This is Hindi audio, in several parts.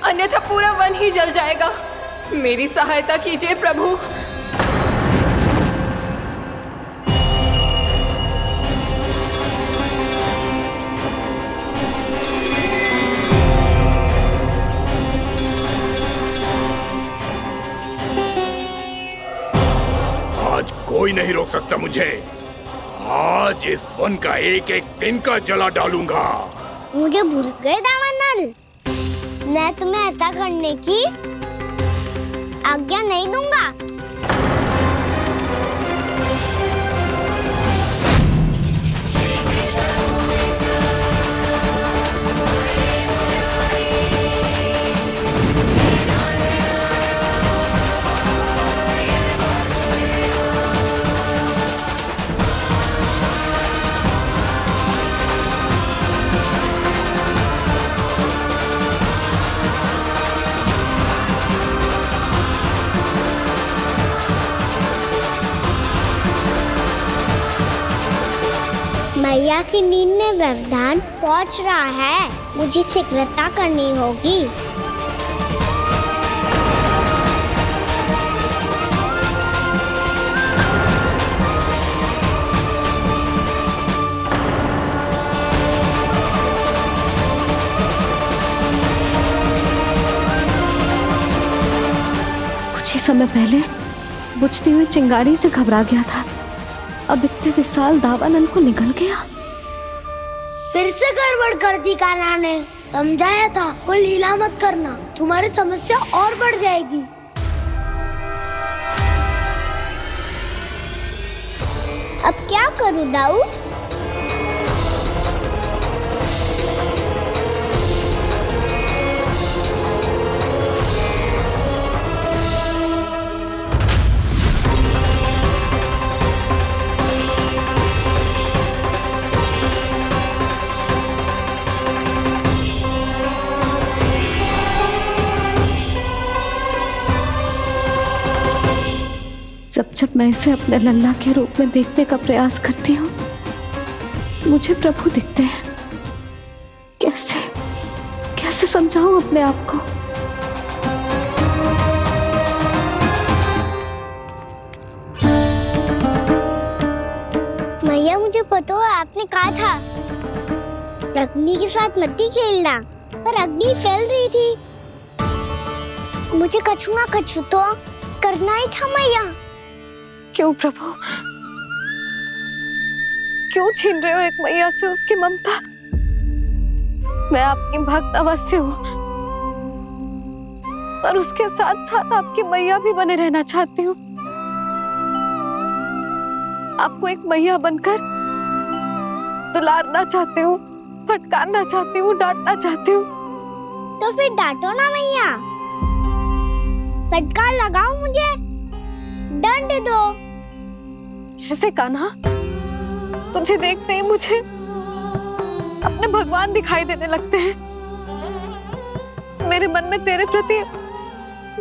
अन्यथा पूरा वन ही जल जाएगा। मेरी सहायता कीजिए प्रभु। आज कोई नहीं रोक सकता मुझे। आज इस वन का एक एक दिन का जला डालूंगा। मुझे भूल गए दावानल, मैं तुम्हें ऐसा करने की आज्ञा नहीं दूंगा। मैया की नींद में व्यवधान पहुंच रहा है, मुझे शीघ्रता करनी होगी। कुछ ही समय पहले बुझती हुई चिंगारी से घबरा गया था, अब इतने विशाल दावानल को निगल गया। फिर से गड़बड़ कर दी कान्हा ने। समझाया था कोई लीला मत करना, तुम्हारी समस्या और बढ़ जाएगी। अब क्या करूं दाऊ? जब जब मैं इसे अपने लल्ला के रूप में देखने का प्रयास करती हूँ, मुझे प्रभु दिखते हैं। कैसे कैसे समझाऊं अपने आप को? मैया मुझे पता है आपने कहा था अग्नि के साथ मत ही खेलना, पर अग्नि फैल रही थी। मुझे कछु ना कछु तो करना ही था मैया। क्यों प्रभु, क्यों छीन रहे हो एक मैया से उसकी ममता? मैं आपकी भक्त अवश्य हूँ, पर उसके साथ साथ आपकी मैया भी बने रहना चाहती हूँ। आपको एक मैया बनकर दुलारना चाहती हूँ, फटकारना चाहती हूँ, डांटना चाहती हूँ। तो फिर डांटो ना मैया, फटकार लगाओ, मुझे दंड दो। कैसे कान्हा? तुझे देखते ही मुझे अपने भगवान दिखाई देने लगते हैं। मेरे मन में तेरे प्रति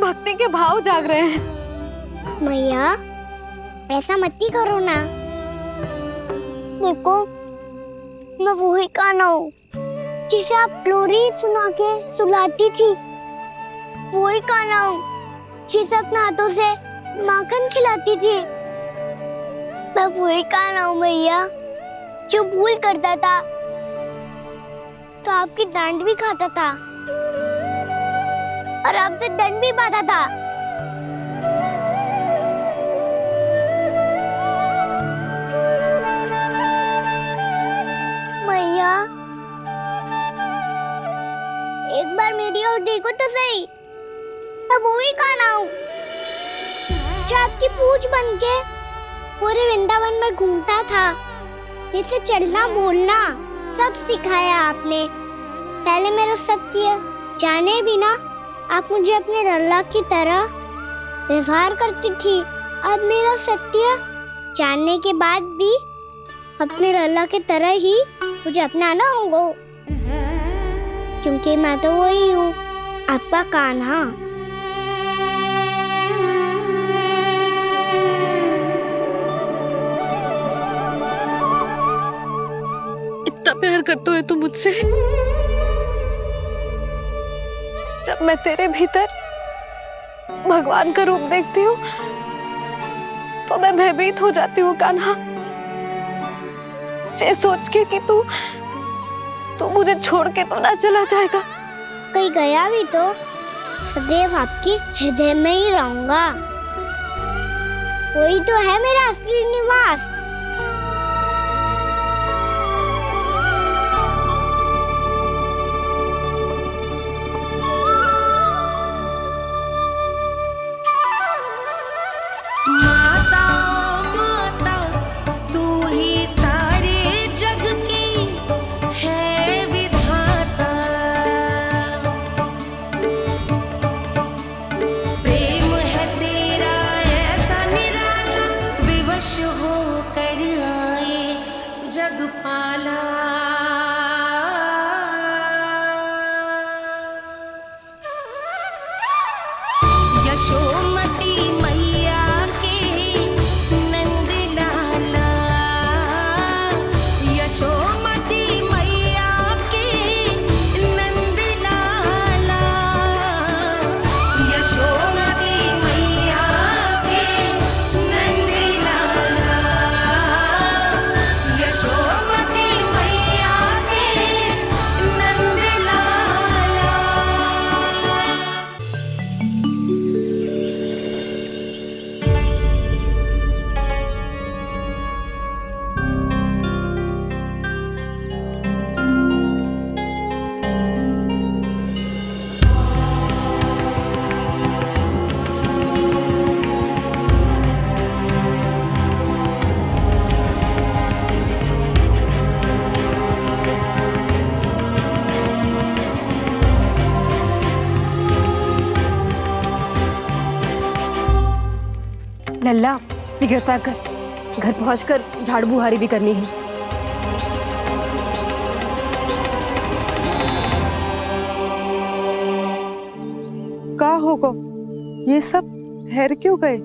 भक्ति के भाव जाग रहे हैं। मैया ऐसा मत ही करो ना। देखो मैं वही कान्हा हूँ जिसे आप लोरी सुना के सुलाती थी। वही कान्हा हूँ जिसे अपने हाथों से माखन खिलाती थी। मैं वही कान्हा हूँ मैया जो भूल करता था तो आपकी डांट भी खाता था और आपसे दंड भी पाता था। मैया एक बार मेरी ओर देखो तो सही, मैं वही कान्हा हूँ जो आपकी पूछ बनके पूरे वृंदावन में घूमता था, जिसे चलना बोलना सब सिखाया आपने। पहले मेरा सत्य जाने बिना आप मुझे अपने लल्ला की तरह व्यवहार करती थी। अब मेरा सत्य जानने के बाद भी अपने लल्ला की तरह ही मुझे अपनाना होगा, क्योंकि मैं तो वही हूँ, आपका कान्हा। इतना प्यार करते हो तुम मुझसे? जब मैं तेरे भीतर भगवान का रूप देखती हूँ तो मैं भयभीत हो जाती हूँ कान्हा। ये सोच के कि तू मुझे छोड़ के तो ना चला जाएगा। कहीं गया भी तो सदैव आपके हृदय में ही रहूंगा। वही तो है मेरा असली निवास। लल्ला सिगरेट पैक कर, घर पहुंचकर झाड़ू बुहारी भी करनी है। का होगा ये सब ठहर क्यों गए?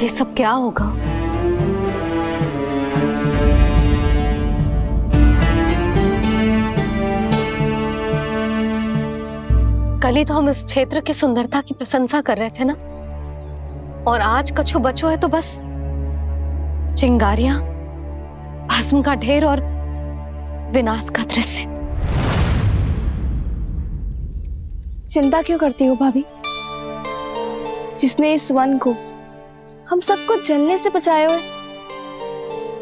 ये सब क्या होगा? कल ही तो हम इस क्षेत्र की सुंदरता की प्रशंसा कर रहे थे ना, और आज कछु बचो है तो बस चिंगारियां, भस्म का ढेर और विनाश का दृश्य। चिंता क्यों करती हो भाभी? जिसने इस वन को हम सबको जलने से बचाए हुए,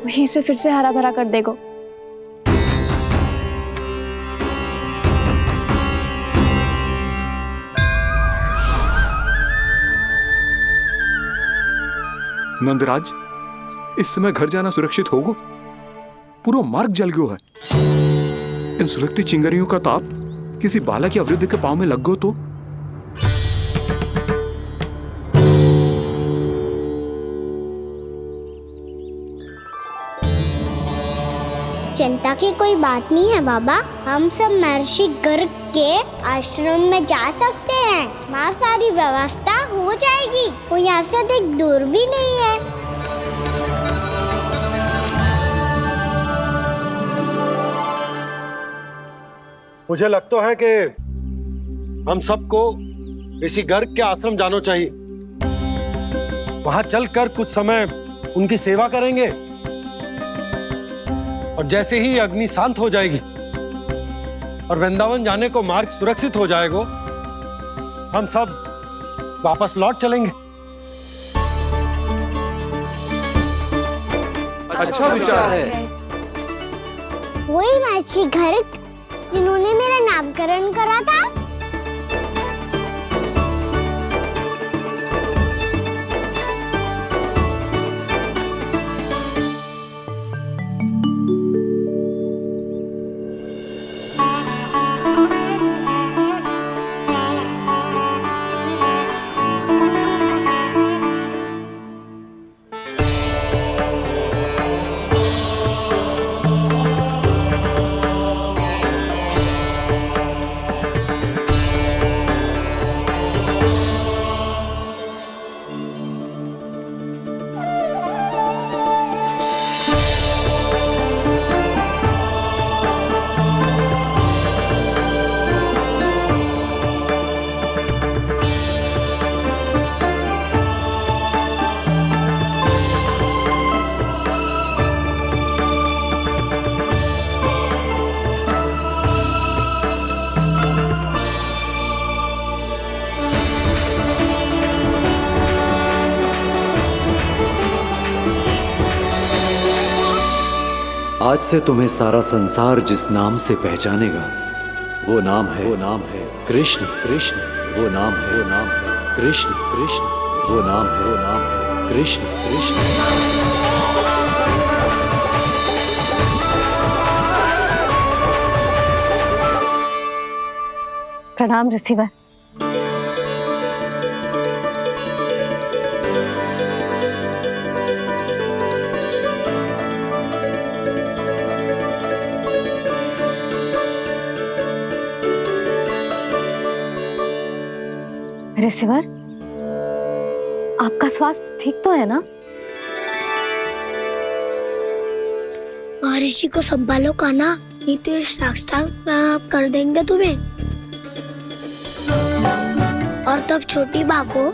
वही से फिर से हरा भरा कर देगा। नंदराज, इस समय घर जाना सुरक्षित होगा? पूरा मार्ग जल गयो है। इन सुलगती चिंगारियों का ताप किसी बालक या वृद्ध के पांव में लग गयो तो? चिंता की कोई बात नहीं है बाबा। हम सब महर्षि गर्ग के आश्रम में जा सकते हैं। वहाँ सारी व्यवस्था हो जाएगी। वो यहाँ से अधिक दूर भी नहीं है। मुझे लगता है कि हम सबको ऋषि गर्ग के आश्रम जाना चाहिए। वहां चलकर कुछ समय उनकी सेवा करेंगे, और जैसे ही अग्नि शांत हो जाएगी और वृंदावन जाने को मार्ग सुरक्षित हो जाएगा, हम सब वापस लौट चलेंगे। अच्छा विचार है। वही महर्षि गर्ग जिन्होंने मेरा नामकरण करा था। आज से तुम्हें सारा संसार जिस नाम से पहचानेगा वो नाम है कृष्ण। कृष्ण वो नाम है कृष्ण। कृष्ण वो नाम है कृष्ण। कृष्ण प्रणाम रिसीवर। रिसीवर, आपका स्वास्थ्य ठीक तो है ना? महर्षि को संभालो कान्हा, नहीं तो ये साष्टांग प्रणाम कर देंगे तुम्हें। और तब छोटी बा को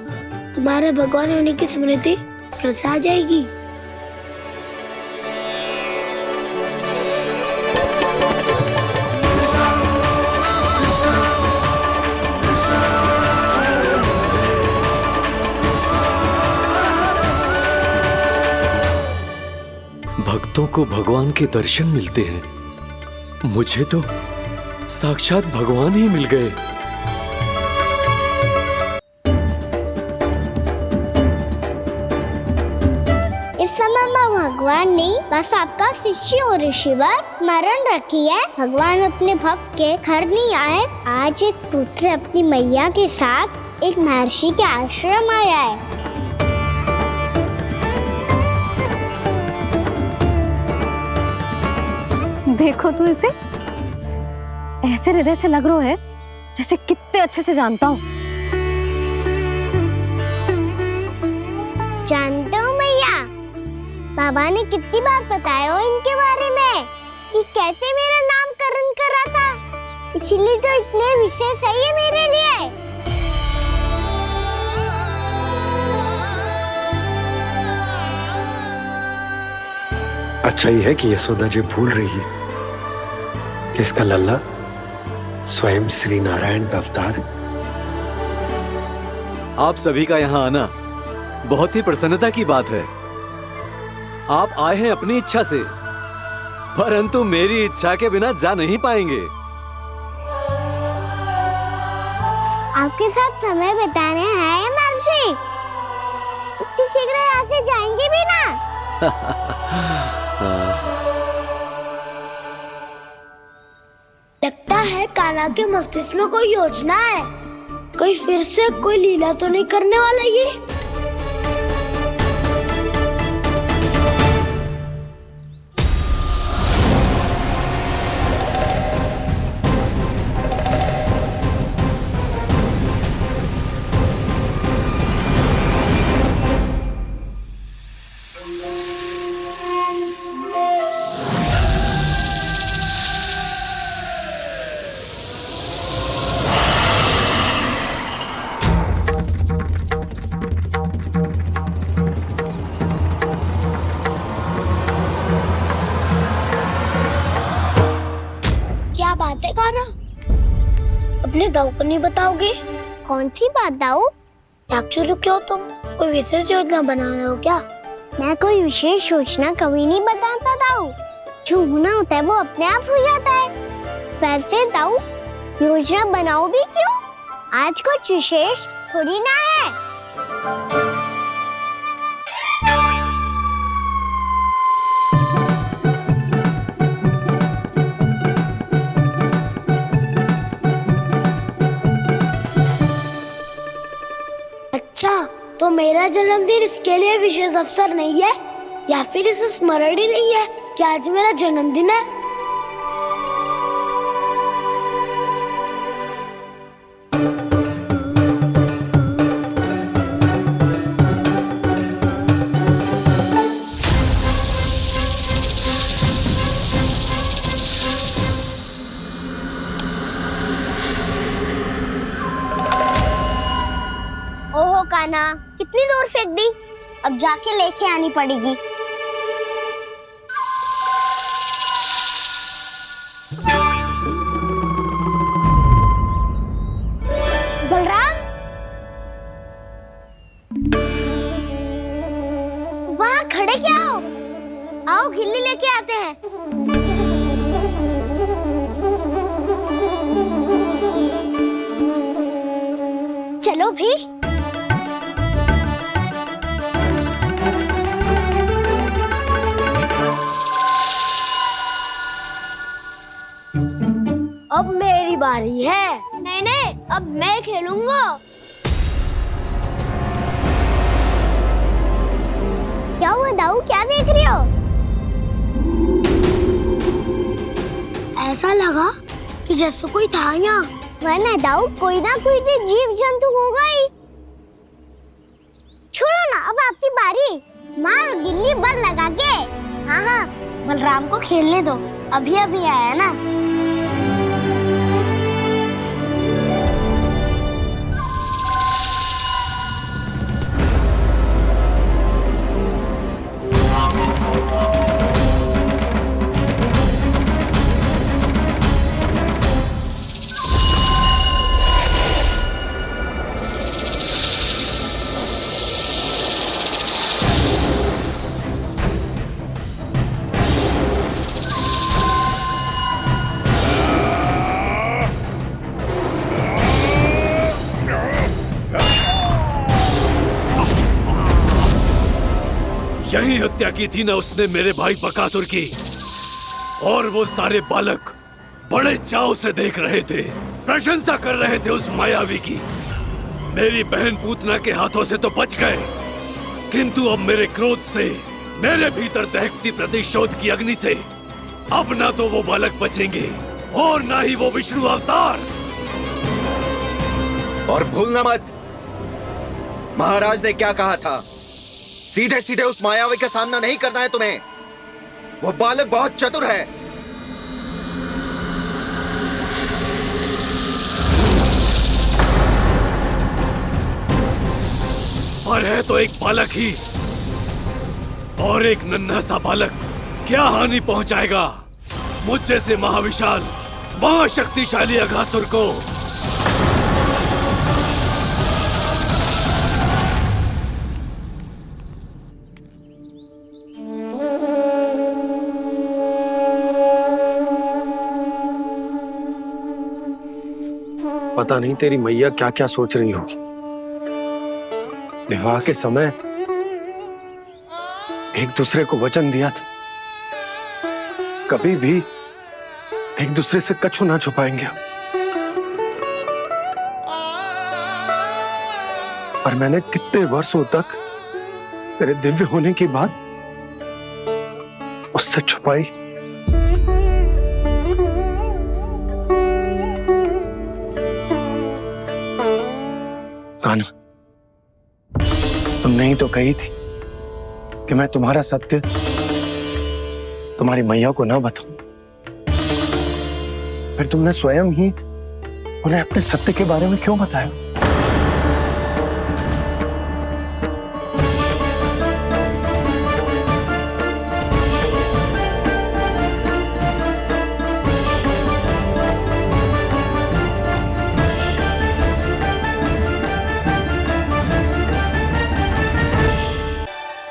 तुम्हारे भगवान होने की स्मृति फिर से आ जाएगी। भक्तों को भगवान के दर्शन मिलते हैं, मुझे तो साक्षात भगवान ही मिल गए। इस समय मैं भगवान नहीं, बस आपका शिष्य हूँ ऋषिवर। स्मरण रखिए, भगवान अपने भक्त के घर नहीं आए। आज एक पुत्र अपनी मैया के साथ एक महर्षि के आश्रम आया है। देखो तो इसे, ऐसे हृदय से लग रहा है जैसे कितने अच्छे से जानता हूँ। जानते हो मैया, बाबा ने कितनी बार बताया हो इनके बारे में कि कैसे मेरा नामकरण करा था, इसीलिए तो इतने विशेष है ये मेरे लिए। अच्छा ही है कि यशोदा जी भूल रही है कि इसका लल्ला स्वयं श्री नारायण का अवतार है। आप सभी का यहाँ आना बहुत ही प्रसन्नता की बात है। आप आए हैं अपनी इच्छा से, परंतु मेरी इच्छा के बिना जा नहीं पाएंगे। आपके साथ समय बिताने आए महर्षि, इतनी शीघ्र यहाँ से जाएंगे भी ना? लगता है कान्हा के मस्तिष्क में कोई योजना है, कोई फिर से कोई लीला तो नहीं करने वाला ये। क्या बात है कान्हा, अपने दाऊ को नहीं बताओगे? कौन सी बात दाऊ? याक्षु रुके हो तुम, कोई विशेष योजना बना रहे हो क्या? मैं कोई विशेष योजना कभी नहीं बताता दाऊ, जो होना होता है वो अपने आप हो जाता है। वैसे दाऊ, योजना बनाओ भी क्यों? आज कुछ विशेष थोड़ी ना है। अच्छा, तो मेरा जन्मदिन इसके लिए विशेष अवसर नहीं है, या फिर इसे स्मरण ही नहीं है कि आज मेरा जन्मदिन है? ओहो कान्हा, कितनी दूर फेंक दी, अब जाके लेके आनी पड़ेगी। बलराम, वहाँ खड़े क्या हो? आओ खिल्ली लेके आते हैं। बारी है। नहीं नहीं, अब मैं खेलूंगा। क्या हुआ दाऊ, क्या देख रही हो? ऐसा लगा कि जैसे कोई था यहाँ। वरना दाऊ कोई ना कोई तो जीव जंतु होगा ही। छोड़ो ना, अब आपकी बारी। मार गिल्ली बर लगा के। हाँ हाँ, बलराम को खेलने दो, अभी अभी आया ना। यही हत्या की थी ना उसने मेरे भाई बकासुर की। और वो सारे बालक बड़े चाव से देख रहे थे, प्रशंसा कर रहे थे उस मायावी की। मेरी बहन पूतना के हाथों से तो बच गए, किंतु अब मेरे क्रोध से, मेरे भीतर दहकती प्रतिशोध की अग्नि से अब ना तो वो बालक बचेंगे और ना ही वो विष्णु अवतार। और भूलना मत, महाराज ने क्या कहा था, सीधे सीधे उस मायावी का सामना नहीं करना है तुम्हें। वो बालक बहुत चतुर है। पर है तो एक बालक ही, और एक नन्हा सा बालक क्या हानि पहुंचाएगा मुझ जैसे महाविशाल महाशक्तिशाली अघासुर को। पता नहीं तेरी मैया क्या क्या सोच रही होगी। विवाह के समय एक दूसरे को वचन दिया था, कभी भी एक दूसरे से कछु ना छुपाएंगे। और मैंने कितने वर्षों तक तेरे दिव्य होने की बात उससे छुपाई। कान्हा, तुमने ही तो कही थी कि मैं तुम्हारा सत्य तुम्हारी मैया को ना बताऊं। फिर तुमने स्वयं ही उन्हें अपने सत्य के बारे में क्यों बताया?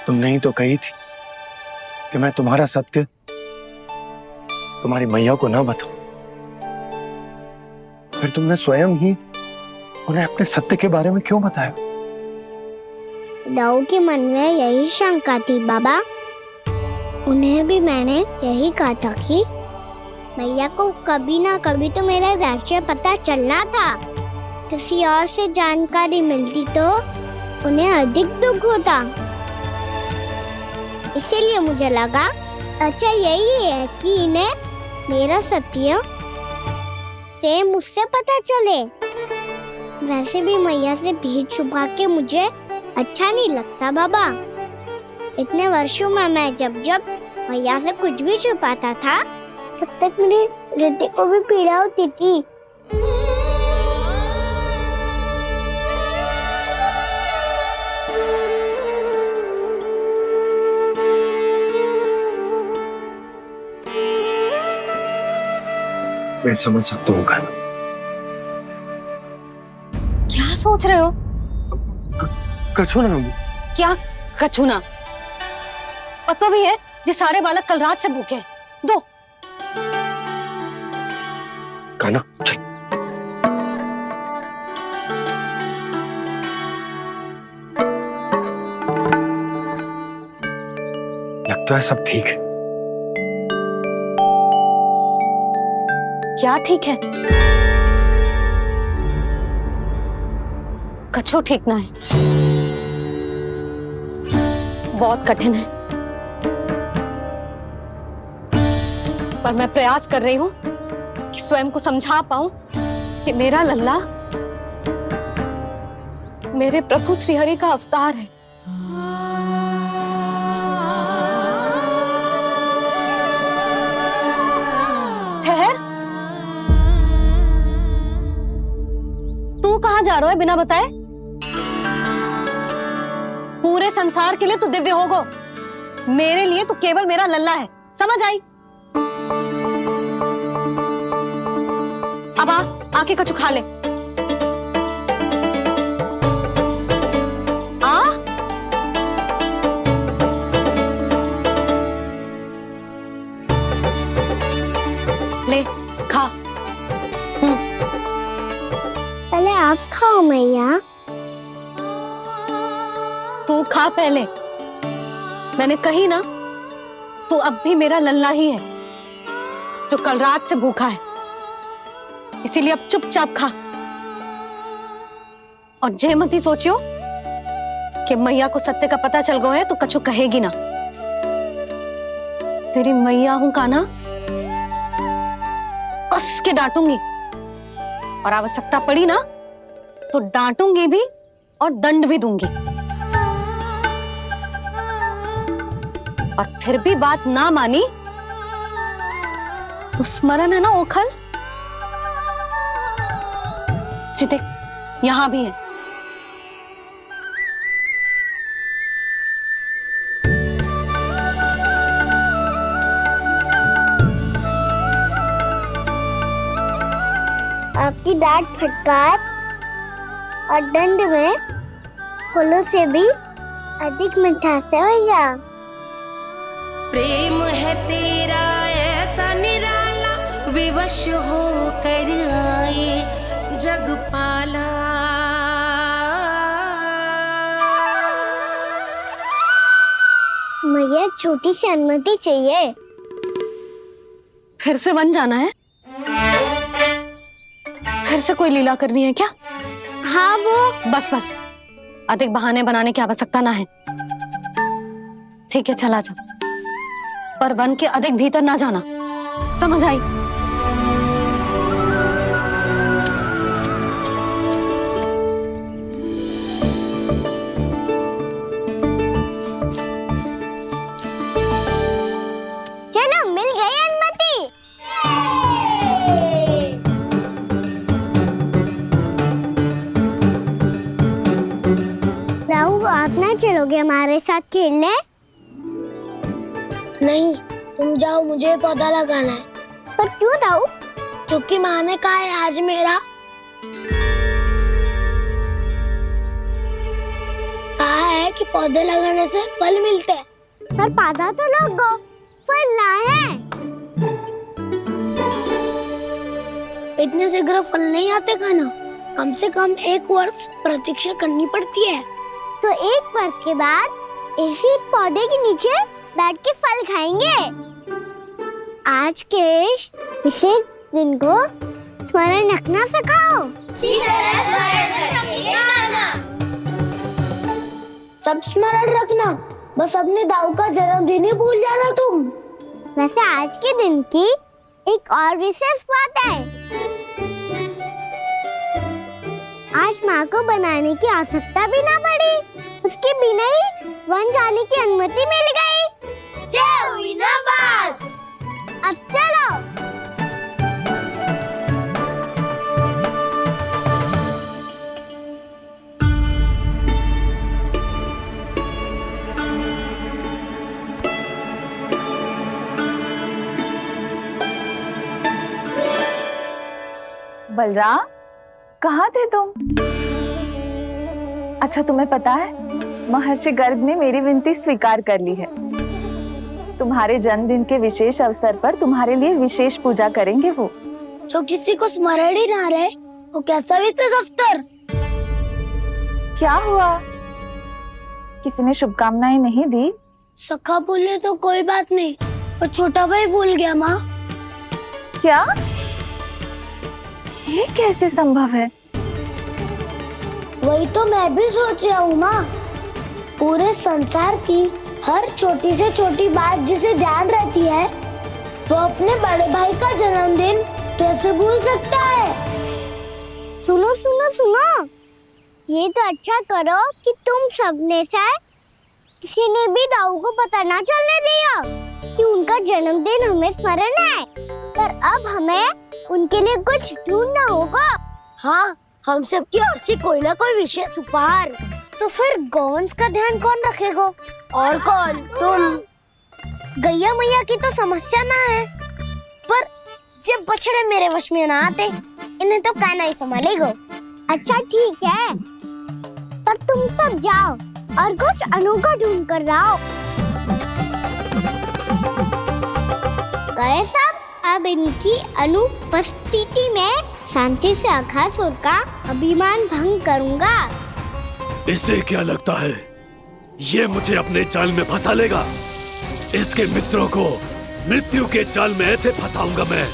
तुमने ही तो कही थी कि मैं तुम्हारा सत्य तुम्हारी मैया को ना बताऊं। फिर तुमने स्वयं ही उन्हें अपने सत्य के बारे में क्यों बताया? दाऊ के मन में यही शंका थी बाबा। उन्हें भी मैंने यही कहा था कि मैया को कभी ना कभी तो मेरा रहस्य पता चलना था। किसी और से जानकारी मिलती तो उन्हें अधिक दुख होता। इसीलिए मुझे लगा अच्छा यही है कि इन्हें मेरा सत्य से मुझसे पता चले। वैसे भी मैया से भीड़ छुपा के मुझे अच्छा नहीं लगता बाबा। इतने वर्षों में मैं जब जब मैया से कुछ भी छुपाता था तब तक मेरे हृदय को भी पीड़ा होती थी। मैं समझ सकता हूँ कान्हा। क्या सोच रहे हो? कछु ना। क्या कछु ना? पता भी है ये सारे बालक कल रात से भूखे हैं। दो। कान्हा चल। लगता है सब ठीक है। क्या ठीक है? कछु ठीक ना है, बहुत कठिन है, पर मैं प्रयास कर रही हूं कि स्वयं को समझा पाऊं कि मेरा लल्ला मेरे प्रभु श्रीहरि का अवतार है। ठहर, तू कहां जा रहा है बिना बताए? पूरे संसार के लिए तू दिव्य होगो, मेरे लिए तू केवल मेरा लल्ला है, समझ आई? अब आके कछु खा ले। ले खा। पहले आप खाओ मैया। तू खा पहले, मैंने कही ना, तू अब भी मेरा लल्ला ही है जो कल रात से भूखा है, इसीलिए अब चुपचाप खा। और जे मत ही सोचियो कि मैया को सत्य का पता चल गया है तो कछु कहेगी ना। तेरी मैया हूं कान्हा, कस के डांटूंगी, और आवश्यकता पड़ी ना तो डांटूंगी भी और दंड भी दूंगी। और फिर भी बात ना मानी तो स्मरण है ना ओखल, जिते यहां भी है। आपकी डांट फटकार और दंड में फूलों से भी अधिक मिठास है भैया। प्रेम है तेरा ऐसा निराला, विवश हो कर आए जगपाला। मैया छोटी सी अनुमति चाहिए। फिर से वन जाना है? फिर से कोई लीला करनी है क्या? हाँ वो बस बस, अधिक बहाने बनाने की आवश्यकता ना है। ठीक है चला जा, पर वन के अधिक भीतर ना जाना, समझ आई? चलो मिल गई अनुमति। राहु आप ना चलोगे हमारे साथ खेलने? नहीं, तुम जाओ, मुझे पौधा लगाना है। पर क्यों राहु? क्योंकि माँ ने कहा है आज मेरा कहा है कि पौधे लगाने से फल मिलते हैं। पर पौधा तो लगो, फल ना है। इतने शीघ्र फल नहीं आते खाना, कम से कम 1 वर्ष प्रतीक्षा करनी पड़ती है। तो 1 वर्ष के बाद इसी पौधे के नीचे बैठ के फल खाएंगे। आज के विशेष दिन को स्मरण रखना सिखाओ। सब स्मरण रखना, बस अपने दाऊ का जन्मदिन ही भूल जाना तुम। वैसे आज के दिन की एक और विशेष बात है। आज माँ को बनाने की आवश्यकता भी ना पड़ी, उसके बिना ही वन जाने की अनुमति मिल गई। जय हुई ना बात। अब चलो। बलराम, कहाँ थे तुम? अच्छा तुम्हें पता है, महर्षि गर्ग ने मेरी विनती स्वीकार कर ली है। तुम्हारे जन्मदिन के विशेष अवसर पर तुम्हारे लिए विशेष पूजा करेंगे वो। जो किसी को स्मरण ही ना रहे, वो कैसा विशेष अवसर? क्या हुआ? किसी ने शुभकामनाएं नहीं दी? सखा बोले तो कोई बात नहीं, पर छोटा भाई भूल गया माँ। क्या? ये कैसे संभव है? वही तो मैं भी सोच रहा हूँ माँ। पूरे संसार की हर छोटी से छोटी बात जिसे ध्यान रहती है, वो अपने बड़े भाई का जन्मदिन कैसे भूल सकता है? सुनो सुनो सुनो, ये तो अच्छा करो कि तुम सबने से किसी ने भी दाऊ को पता ना चलने दिया कि उनका जन्मदिन हमें स्मरण है। पर अब हमें उनके लिए कुछ ढूंढना होगा। हाँ, हम सबकी ओर से कोई ना कोई विशेष उपहार। तो फिर गौवंश का ध्यान कौन रखेगा? और कौन? तुम। गैया मैया की तो समस्या ना है, पर जब बछड़े मेरे वश में ना आते, इन्हें तो कान्हा ही संभालेगा। अच्छा ठीक है, पर तुम सब जाओ और कुछ अनोखा ढूंढ कर लाओ। गए सब। अब इनकी अनुपस्थिति में शांति से अघासुर का अभिमान भंग करूंगा। इसे क्या लगता है ये मुझे अपने जाल में फंसा लेगा? इसके मित्रों को मृत्यु के जाल में ऐसे फंसाऊंगा मैं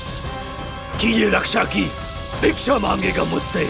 कि ये रक्षा की भिक्षा मांगेगा मुझसे।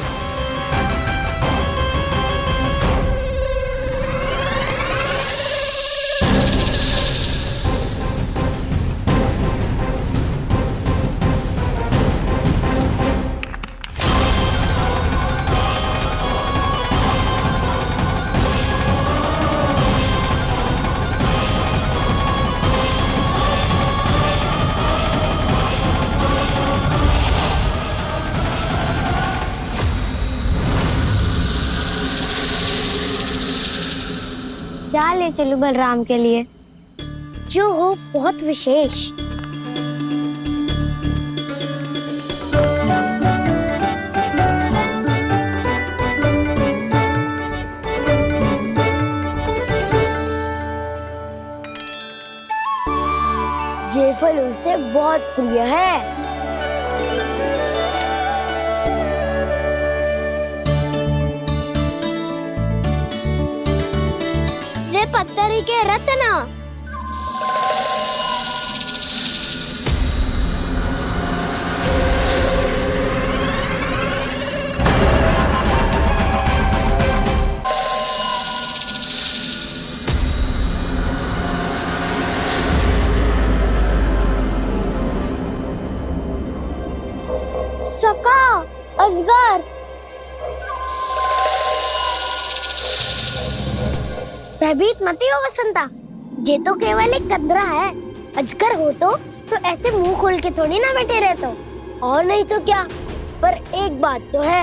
क्या ले चलूं बलराम के लिए जो हो बहुत विशेष? ये फल उसे बहुत प्रिय है। पत्थरी के रत्न। सका, अजगर। भयभीत मत हो वसंता, ये तो केवल एक कंदरा है। अजगर हो तो ऐसे मुंह खोल के थोड़ी ना बैठे रहते हो। और नहीं तो क्या, पर एक बात तो है,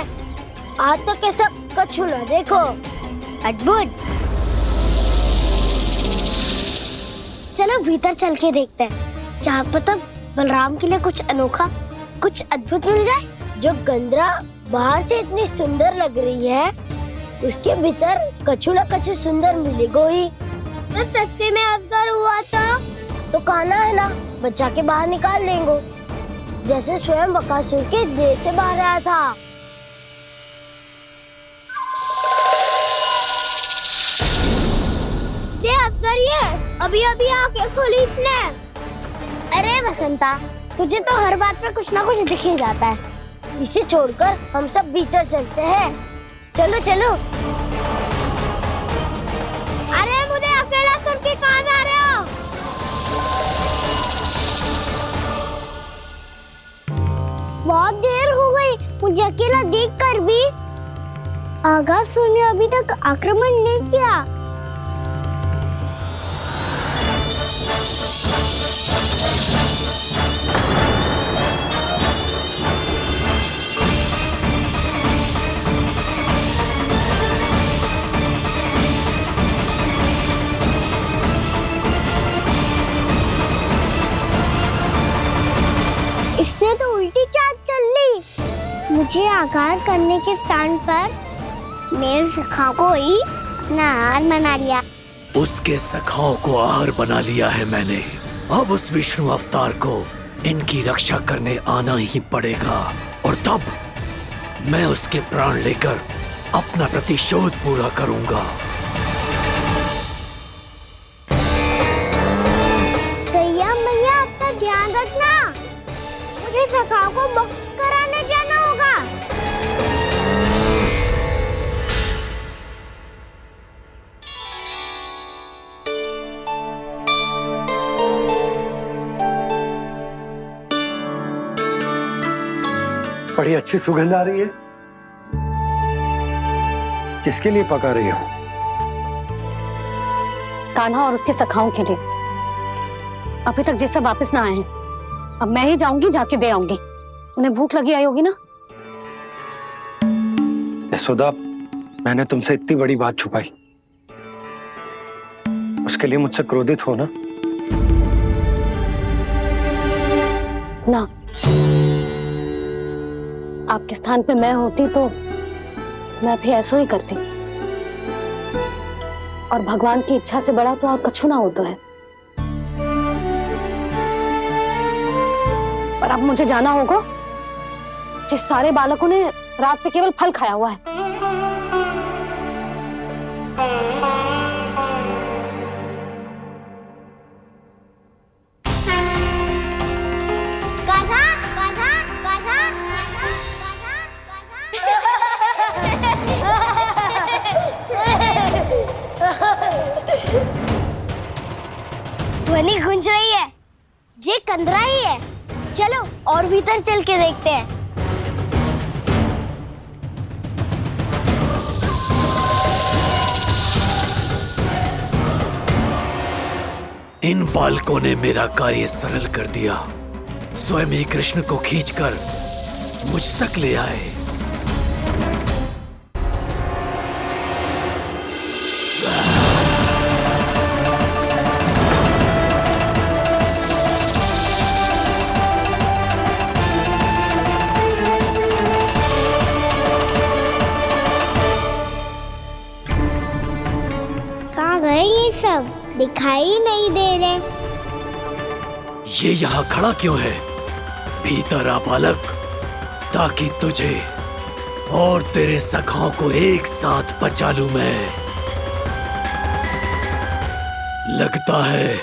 आज तक ऐसा कछु ना देखो। अद्भुत। चलो भीतर चल के देखते हैं, क्या पता बलराम के लिए कुछ अनोखा, कुछ अद्भुत मिल जाए। जो गंदरा बाहर से इतनी सुंदर लग रही है, उसके भीतर कछु न कछु सुंदर मिलेगा ही। तो सच्चे में अजगर हुआ तो कान्हा है ना, बच्चा के बाहर निकाल लेंगे, जैसे स्वयं बकासुर के देह से बाहर आया था। ये अजगर ही है, अभी अभी आंखें खोली इसने। अरे वसंता, तुझे तो हर बात पे कुछ ना कुछ दिख ही जाता है। इसे छोड़कर हम सब भीतर चलते हैं। चलो चलो। अरे मुझे अकेला सुन के कहाँ जा रहे हो? बहुत देर हो गई मुझे अकेला देखकर भी। अघासुर ने अभी तक आक्रमण नहीं किया। इसने तो उल्टी चाल चल ली। मुझे आघात करने के स्थान पर मेरे सखा को ही अपना आहार बना लिया। उसके सखाओं को आहार बना लिया है मैंने। अब उस विष्णु अवतार को इनकी रक्षा करने आना ही पड़ेगा, और तब मैं उसके प्राण लेकर अपना प्रतिशोध पूरा करूंगा। गैया मैया, अपना ध्यान रखना। मुझे सखाओं को मुक्त कराने जाना होगा। बड़ी अच्छी सुगंध आ रही है। किसके लिए पका रही हो? कान्हा और उसके सखाओं के लिए। अभी तक जैसे वापस ना आए हैं, अब मैं ही जाऊंगी, जाके दे आऊंगी। उन्हें भूख लगी आई होगी ना। यशोदा, मैंने तुमसे इतनी बड़ी बात छुपाई, उसके लिए मुझसे क्रोधित हो ना? ना, आपके स्थान पे मैं होती तो मैं भी ऐसा ही करती। और भगवान की इच्छा से बड़ा तो और कछु ना होता है। और अब मुझे जाना होगा। जिस सारे बालकों ने रात से केवल फल खाया हुआ है। ध्वनि गूंज रही है, ये कंदरा ही है। चलो और भीतर चल के देखते हैं। इन बालकों ने मेरा कार्य सरल कर दिया। स्वयं ही कृष्ण को खींचकर मुझ तक ले आए। सब दिखाई नहीं दे रहे। ये यहाँ खड़ा क्यों है? भीतर आ बालक, ताकि तुझे और तेरे सखाओं को एक साथ पचा लूं मैं। लगता है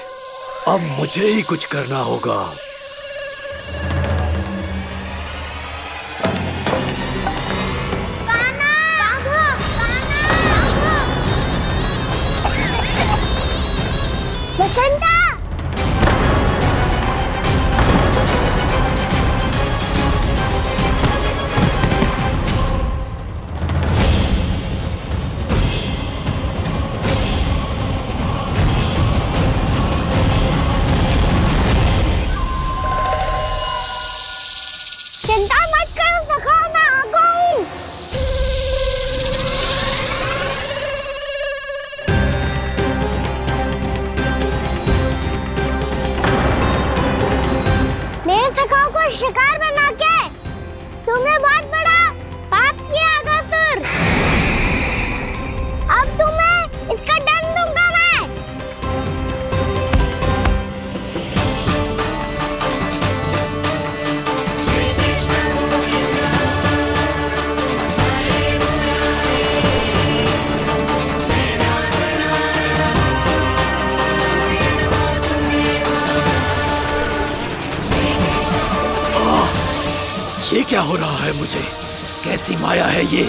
अब मुझे ही कुछ करना होगा। शिकार बना के तुमने बहुत बड़ा पाप किया अगासुर। अब तुम्हें इसका दंड दूंगा मैं। ये क्या हो रहा है मुझे? कैसी माया है ये?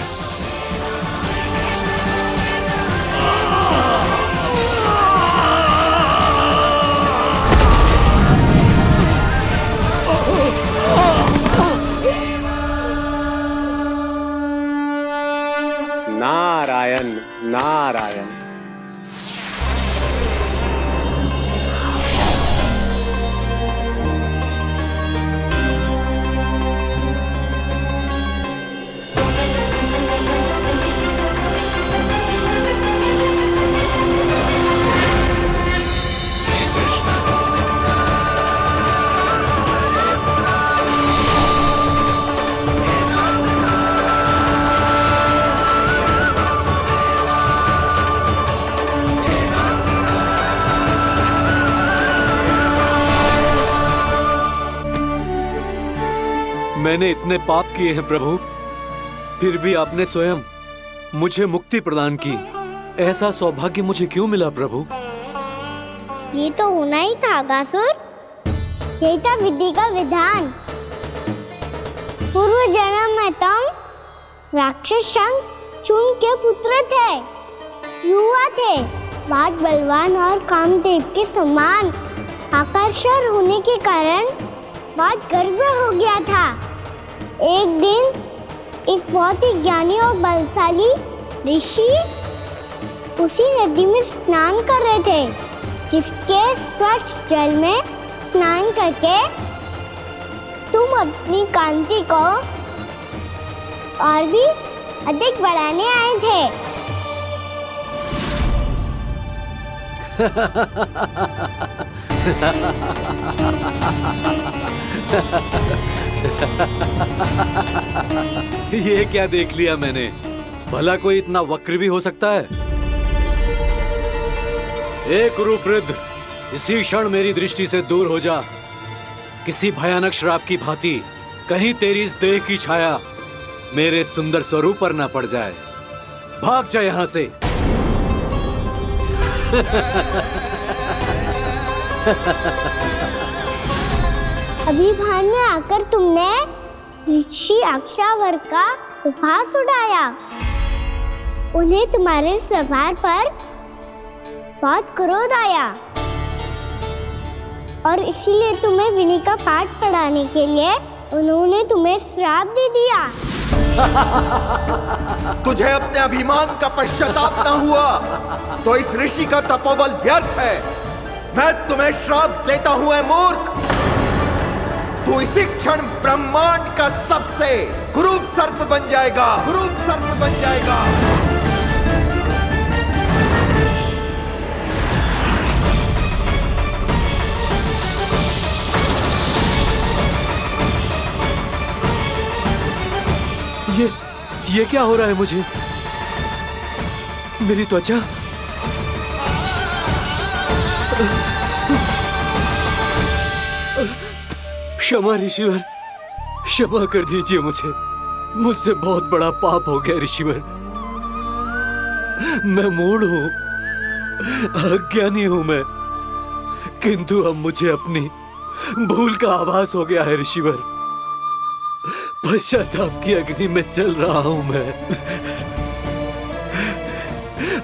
नारायण नारायण। मैंने इतने पाप किए हैं प्रभु, फिर भी आपने स्वयं मुझे मुक्ति प्रदान की। ऐसा सौभाग्य मुझे क्यों मिला प्रभु? ये तो होना ही था अगासुर। यही था विधि का विधान। पूर्व जन्म में तुम राक्षस शंखचूड़ के पुत्र थे, युवा थे, बहुत बलवान और कामदेव के समान। आकर्षण होने के कारण बहुत गर्व हो गया था। एक दिन एक बहुत ही ज्ञानी और बलशाली ऋषि उसी नदी में स्नान कर रहे थे, जिसके स्वच्छ जल में स्नान करके तुम अपनी कांति को और भी अधिक बढ़ाने आए थे। ये क्या देख लिया मैंने? भला कोई इतना वक्र भी हो सकता है? एक कुरुवृद्ध, इसी क्षण मेरी दृष्टि से दूर हो जा। किसी भयानक श्राप की भांति कहीं तेरी इस देह की छाया मेरे सुंदर स्वरूप पर न पड़ जाए। भाग जा यहाँ से। अभी भान में आकर तुमने ऋषि अक्षावर का उपहास उड़ाया। उन्हें तुम्हारे व्यवहार पर बहुत क्रोध आया और इसीलिए तुम्हें विनय का पाठ पढ़ाने के लिए उन्होंने तुम्हें श्राप दे दिया। तुझे अपने अभिमान का पश्चाताप न हुआ तो इस ऋषि का तपोबल व्यर्थ है। मैं तुम्हें श्राप देता हूं ऐ मूर्ख। तू इसी क्षण ब्रह्मांड का सबसे कुरूप सर्प बन जाएगा, कुरूप सर्प बन जाएगा। ये क्या हो रहा है मुझे? मेरी त्वचा क्षमा ऋषिवर, क्षमा कर दीजिए मुझे। मुझसे बहुत बड़ा पाप हो गया ऋषिवर। मैं मूढ़ हूं, अज्ञानी हूं मैं, किंतु अब मुझे अपनी भूल का आभास हो गया है ऋषिवर। पश्चाताप की अग्नि में जल रहा हूं मैं।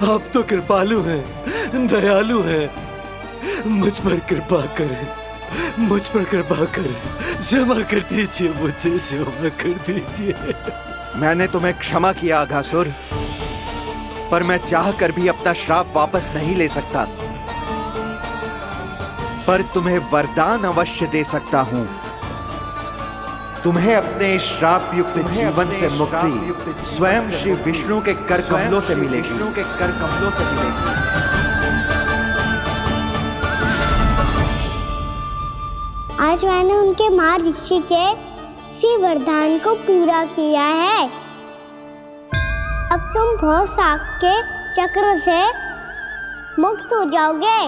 आप तो कृपालु हैं, दयालु हैं। मुझ पर कृपा करें, मुझ पर कृपा करें। क्षमा कर दीजिए मुझे, क्षमा कर दीजिए। मैंने तुम्हें क्षमा किया अघासुर, पर मैं चाहकर भी अपना श्राप वापस नहीं ले सकता। पर तुम्हें वरदान अवश्य दे सकता हूं। तुम्हें अपने श्राप युक्त जीवन से मुक्ति स्वयं श्री विष्णु के कर कमलों से मिलेगी, विष्णु के कर कमलों से मिलेगी। आज मैंने उनके मां ऋषि के इसी वरदान को पूरा किया है। अब तुम भव साग के चक्र से मुक्त हो जाओगे।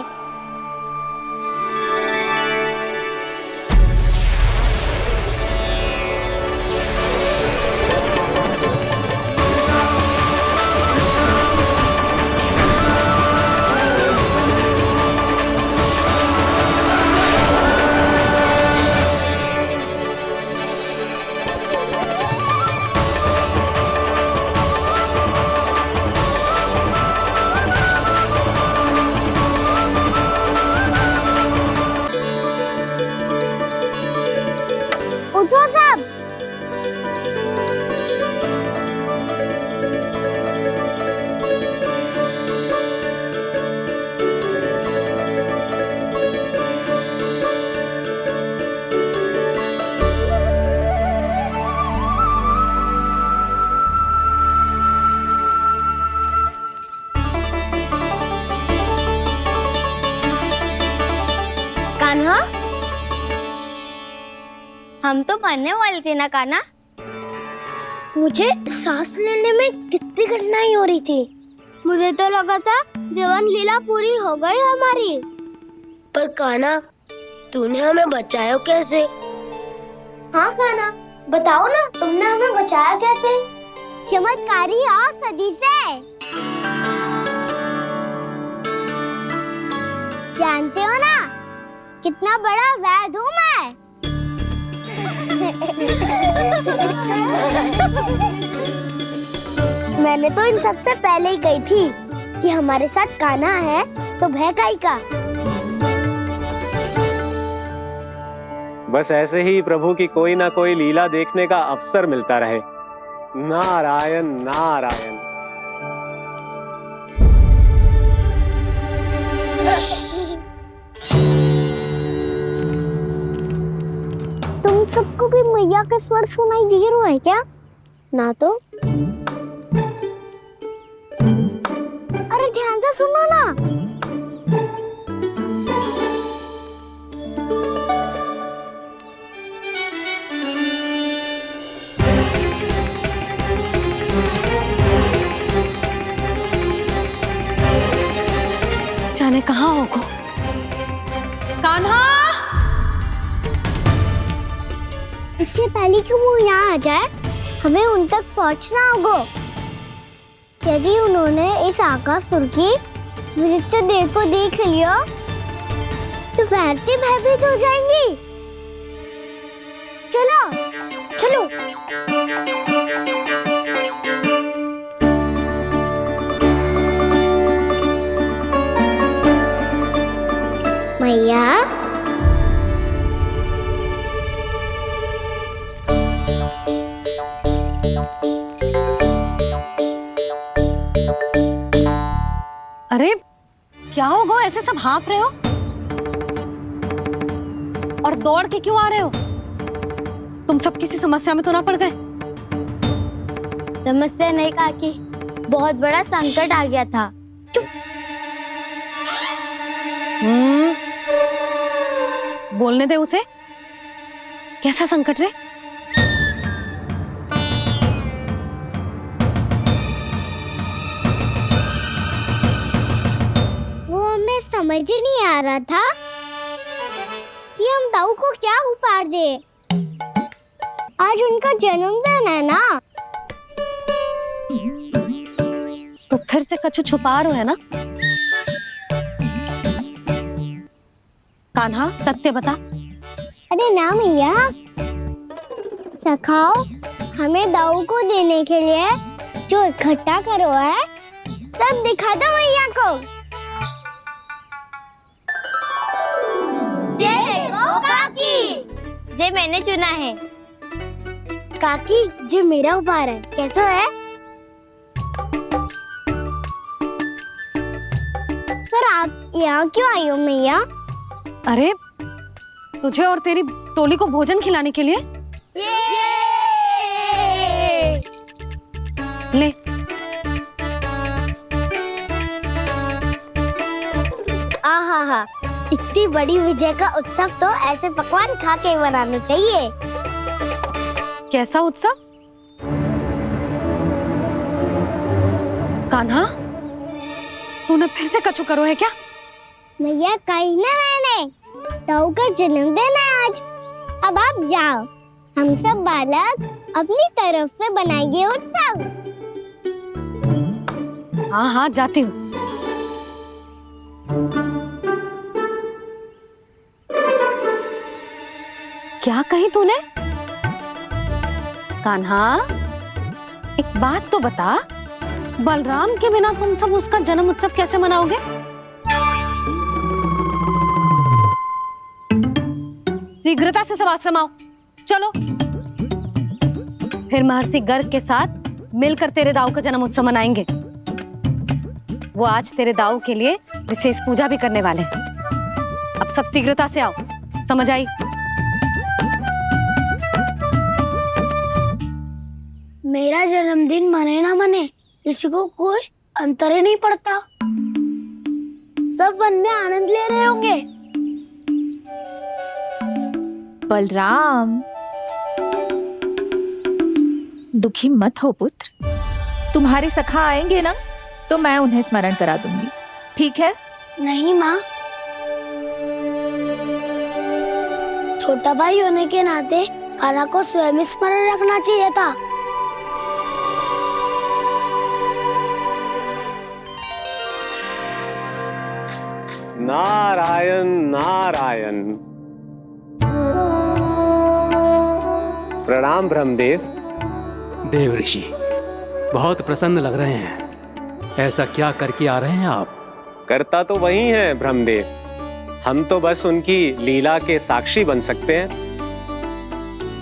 उठो सब। कान्हा, हम तो मरने वाले थे ना कान्हा। मुझे सांस लेने में कितनी कठिनाई हो रही थी। मुझे तो लगा था देवन लीला पूरी हो गई हमारी। पर कान्हा, तूने हमें बचाया कैसे? हाँ कान्हा, बताओ ना, तुमने हमें बचाया कैसे? चमत्कारी और सदी से। जानते हो ना कितना बड़ा वैद्य हूँ मैं। मैंने तो इन सबसे पहले ही कही थी कि हमारे साथ कान्हा है तो भय काई का। बस ऐसे ही प्रभु की कोई ना कोई लीला देखने का अवसर मिलता रहे। नारायण नारायण। तुम सबको भी मैया का स्वर सुनाई दे रहा है क्या? ना तो। अरे ध्यान से सुनो ना। जाने कहाँ होगो। कान्हा! इससे पहले कि वो यहाँ आ जाए, हमें उन तक पहुँचना होगा। यदि उन्होंने इस आकासुर की नृत्य देह को देख लिया, तो वैसे भयभीत हो जाएंगी। चलो, चलो। मैया, अरे क्या होगा, ऐसे सब हाँफ रहे हो और दौड़ के क्यों आ रहे हो? तुम सब किसी समस्या में तो ना पड़ गए? समस्या नहीं काकी, बहुत बड़ा संकट आ गया था। बोलने दे उसे। कैसा संकट रे? वो हमें समझ ही नहीं आ रहा था कि हम दाऊ को क्या उपहार दे। आज उनका जन्मदिन है ना। तो फिर से कछु छुपा रहे हो है ना? कान्हा सत्य बता। अरे ना मैया, सखाओ हमें दाऊ को देने के लिए जो इकट्ठा करो है, सब दिखा दो मैया को। ये देखो काकी, जे मैंने चुना है। काकी, जो मेरा उपहार है, कैसा है? पर आप यहाँ क्यों आई हो मैया? अरे तुझे और तेरी टोली को भोजन खिलाने के लिए। ले। आहा, इतनी बड़ी विजय का उत्सव तो ऐसे पकवान खा के मनाना चाहिए। कैसा उत्सव? कान्हा, तूने फिर से कछु करो है क्या? मैया कही ना मैंने, दाऊ का जन्मदिन है आज। अब आप जाओ, हम सब बालक अपनी तरफ से बनाएंगे उत्सव। हाँ हाँ जाती हूँ। क्या कही तूने? कान्हा, एक बात तो बता, बलराम के बिना तुम सब उसका जन्म उत्सव कैसे मनाओगे? शीघ्रता से सब आश्रम आओ, चलो। फिर महर्षि गर्ग के साथ मिलकर तेरे दाऊ का जन्म उत्सव मनाएंगे। वो आज तेरे दाऊ के लिए विशेष पूजा भी करने वाले हैं। अब सब शीघ्रता से आओ, समझ आई? मेरा जन्मदिन मने ना मने, किसी को कोई अंतर ही नहीं पड़ता। सब वन में आनंद ले रहे होंगे। बलराम, दुखी मत हो पुत्र। तुम्हारे सखा आएंगे ना, तो मैं उन्हें स्मरण करा दूंगी, ठीक है? नहीं माँ, छोटा भाई होने के नाते कान्हा को स्वयं स्मरण रखना चाहिए था। नारायण नारायण। प्रणाम ब्रह्मदेव। देव ऋषि, बहुत प्रसन्न लग रहे हैं। ऐसा क्या करके आ रहे हैं आप? करता तो वही है ब्रह्मदेव, हम तो बस उनकी लीला के साक्षी बन सकते हैं।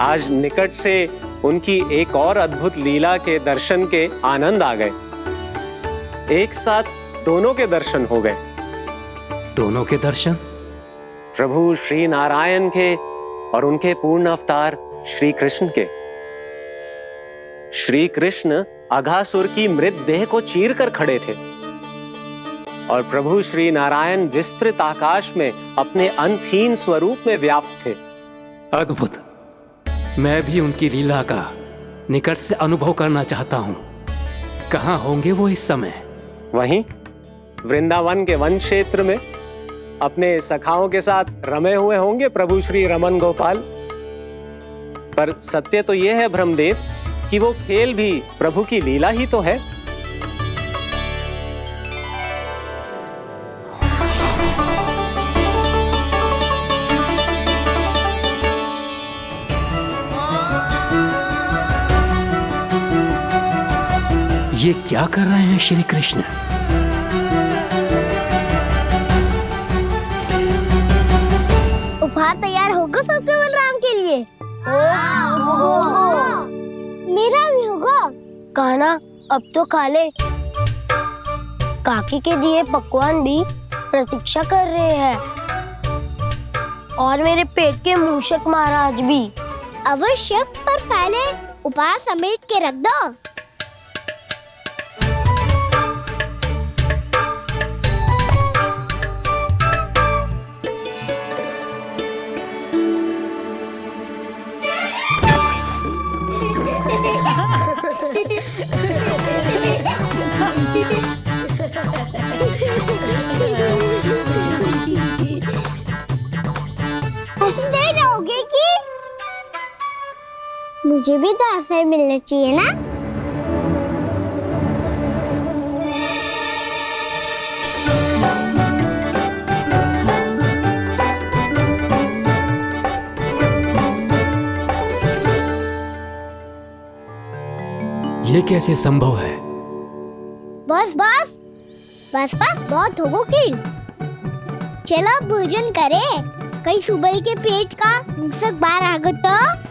आज निकट से उनकी एक और अद्भुत लीला के दर्शन के आनंद आ गए। एक साथ दोनों के दर्शन हो गए। दोनों के दर्शन? प्रभु श्री नारायण के और उनके पूर्ण अवतार श्री कृष्ण के। श्री कृष्ण अघासुर की मृत देह को चीर कर खड़े थे और प्रभु श्री नारायण विस्तृत आकाश में अपने अंतहीन स्वरूप में व्याप्त थे। अद्भुत। मैं भी उनकी लीला का निकट से अनुभव करना चाहता हूँ। कहाँ होंगे वो इस समय? वहीं वृंदावन के वन क्षेत्र में अपने सखाओं के साथ रमे हुए होंगे प्रभु श्री रमन गोपाल। पर सत्य तो यह है ब्रह्मदेव कि वो खेल भी प्रभु की लीला ही तो है। ये क्या कर रहे हैं श्री कृष्ण? उपहार तैयार होगा सबके बलराम के लिए? मेरा भी होगा। कहना अब तो खा ले। काकी के दिए पकवान भी प्रतीक्षा कर रहे हैं और मेरे पेट के मूषक महाराज भी। अवश्य, पर पहले उपहार समेट के रख दो। हंसते रहोगे कि? मुझे भी तो अवसर मिलना चाहिए ना। ये कैसे संभव है? बस बस बस बस बहुत होगो कि। चलो भोजन करे। कई सुबह के पेट का मूषक बाहर आ गया तो।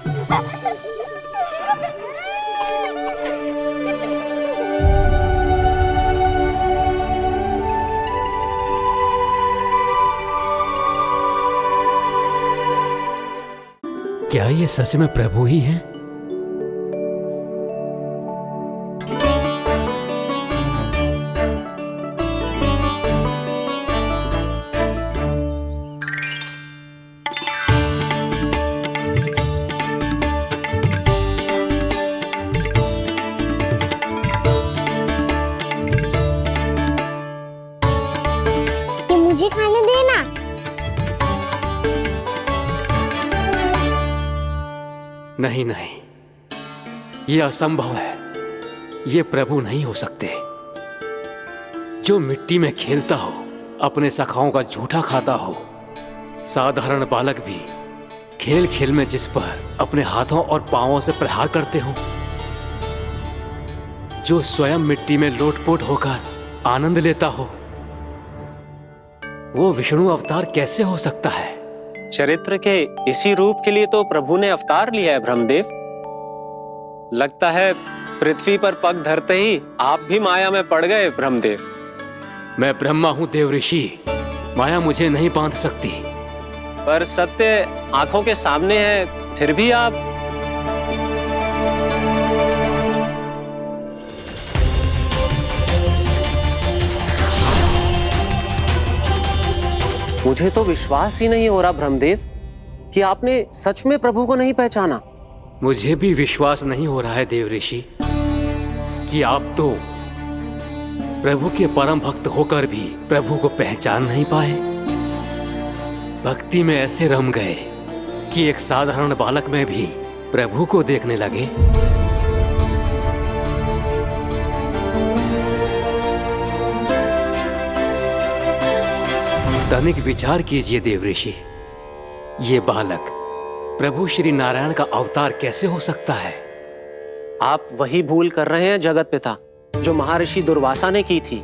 क्या ये सच में प्रभु ही हैं? मुझे खाने देना। नहीं नहीं, ये असंभव है। ये प्रभु नहीं हो सकते। जो मिट्टी में खेलता हो, अपने सखाओं का झूठा खाता हो, साधारण बालक भी खेल खेल में जिस पर अपने हाथों और पांवों से प्रहार करते हो, जो स्वयं मिट्टी में लोटपोट होकर आनंद लेता हो, वो विष्णु अवतार कैसे हो सकता है? चरित्र के इसी रूप के लिए तो प्रभु ने अवतार लिया है ब्रह्मदेव। लगता है पृथ्वी पर पग धरते ही आप भी माया में पड़ गए ब्रह्मदेव। मैं ब्रह्मा हूं देव ऋषि, माया मुझे नहीं बांध सकती। पर सत्य आंखों के सामने है, फिर भी आप। मुझे तो विश्वास ही नहीं हो रहा ब्रह्मदेव कि आपने सच में प्रभु को नहीं पहचाना। मुझे भी विश्वास नहीं हो रहा है देव ऋषि कि आप तो प्रभु के परम भक्त होकर भी प्रभु को पहचान नहीं पाए। भक्ति में ऐसे रम गए कि एक साधारण बालक में भी प्रभु को देखने लगे। तनिक विचार कीजिए देव ऋषि, ये बालक प्रभु श्री नारायण का अवतार कैसे हो सकता है? आप वही भूल कर रहे हैं जगत पिता, जो महर्षि दुर्वासा ने की थी।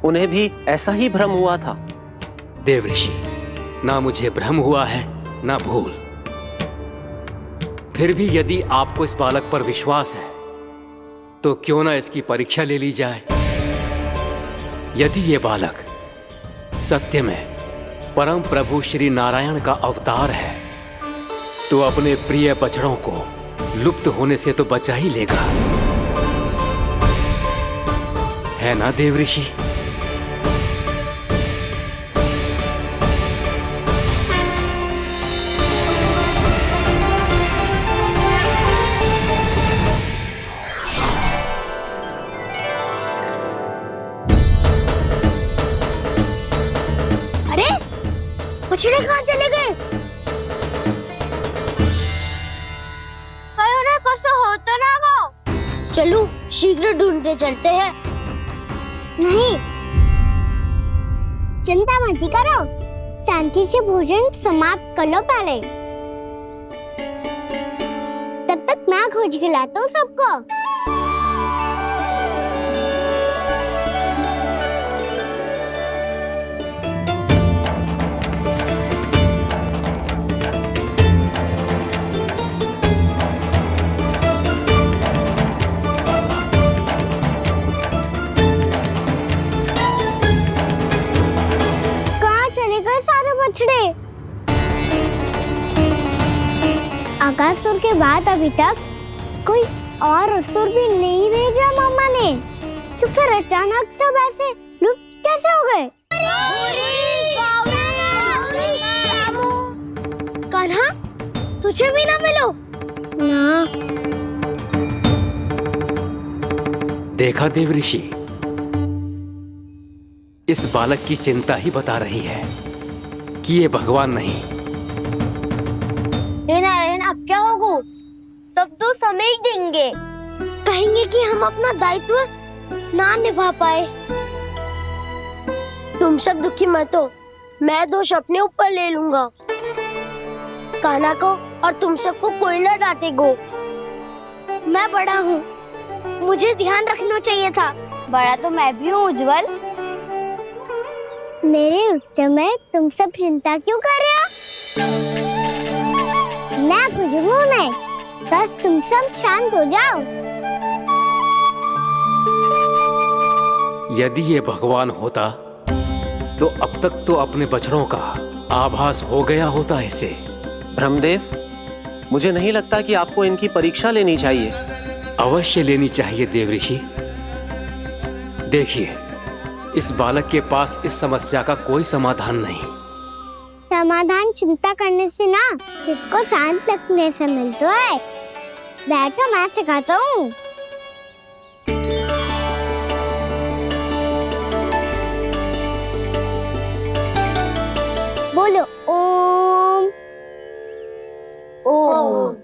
उन्हें भी ऐसा ही भ्रम हुआ था। देव ऋषि, ना मुझे भ्रम हुआ है ना भूल। फिर भी यदि आपको इस बालक पर विश्वास है तो क्यों ना इसकी परीक्षा ले ली जाए। यदि ये बालक सत्य में परम प्रभु श्री नारायण का अवतार है तो अपने प्रिय बछड़ों को लुप्त होने से तो बचा ही लेगा, है ना देव ऋषि? बछड़े कहाँ चले गए? हो तो ना वो। चलो शीघ्र ढूंढते चलते हैं। नहीं, चिंता मत करो, शांति से भोजन समाप्त कर लो पहले। तब तक मैं खोज के लाता हूँ सबको। आकासुर के बाद अभी तक कोई और असुर भी नहीं भेजा मामा ने, तो फिर अचानक सब ऐसे लुप्त कैसे हो गए? कान्हा, तुझे भी ना मिलो ना। देखा देव ऋषि, इस बालक की चिंता ही बता रही है कि ये भगवान नहीं। नारायण, अब क्या होगा? सब तो समझ देंगे, कहेंगे कि हम अपना दायित्व ना निभा पाए। तुम सब दुखी मत हो, मैं दोष अपने ऊपर ले लूंगा। कान्हा को और तुम सबको कोई ना डांटेगा। मैं बड़ा हूँ, मुझे ध्यान रखना चाहिए था। बड़ा तो मैं भी हूँ उज्जवल। मेरे उत्तर में तुम सब चिंता क्यों कर रहे हो? मैं कुछ हूँ नहीं, बस तुम सब शांत हो जाओ। यदि ये भगवान होता तो अब तक तो अपने बछड़ों का आभास हो गया होता इसे। ब्रह्मदेव, मुझे नहीं लगता कि आपको इनकी परीक्षा लेनी चाहिए। अवश्य लेनी चाहिए देव ऋषि। देखिए, इस बालक के पास इस समस्या का कोई समाधान नहीं। समाधान चिंता करने से ना, चित्त को शांत रखने से मिलता है। बैठो, मैं सिखाता हूँ। बोलो ओम। ओम।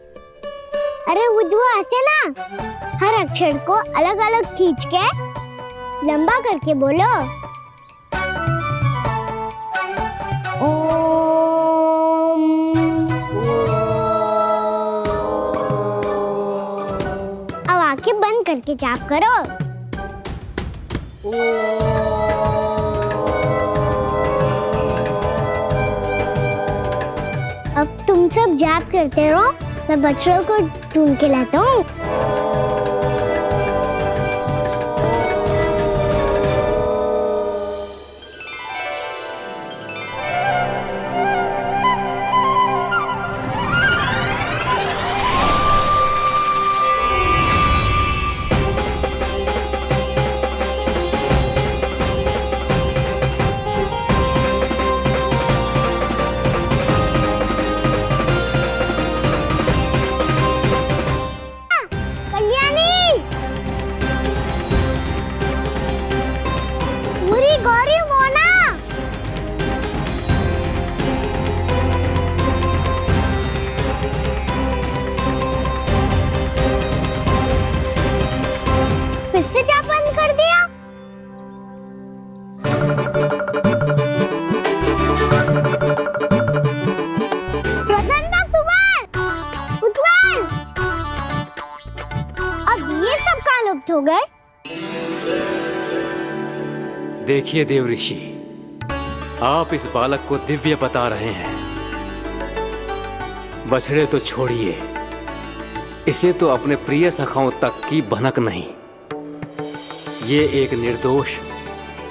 अरे उद्वा, ऐसे ना हर अक्षर को अलग अलग खींच के लंबा करके बोलो। अब आंखें बंद करके जाप करो। अब तुम सब जाप करते रहो, मैं बच्चों को ढूंढ के लाता हूँ। हो गए। देखिए देव ऋषि, आप इस बालक को दिव्य बता रहे हैं। बछड़े तो छोड़िए, इसे तो अपने प्रिय सखाओं तक की भनक नहीं। ये एक निर्दोष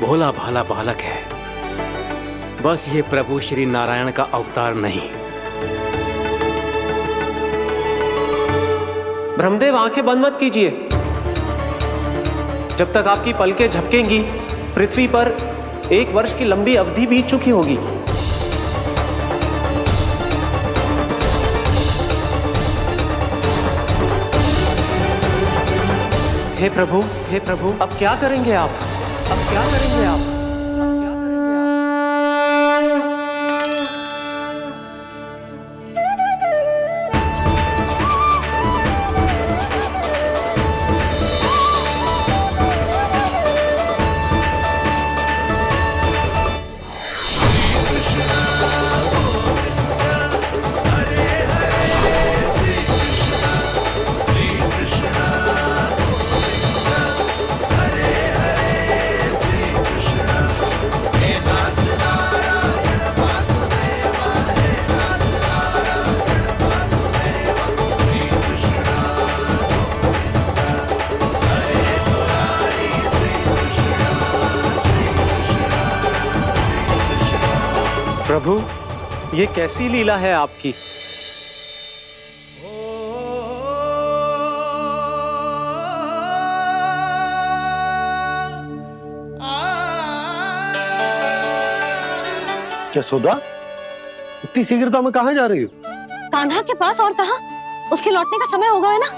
भोला भाला बालक है, बस ये प्रभु श्री नारायण का अवतार नहीं। ब्रह्मदेव, आंखें बंद मत कीजिए। जब तक आपकी पलकें झपकेंगी, पृथ्वी पर 1 वर्ष की लंबी अवधि बीत चुकी होगी। हे प्रभु, अब क्या करेंगे आप? अब क्या करेंगे आप? प्रभु, ये कैसी लीला है आपकी? यशोदा, इतनी शीघ्रता में कहाँ जा रही हो? कान्हा के पास, और कहाँ? उसके लौटने का समय हो गया है ना।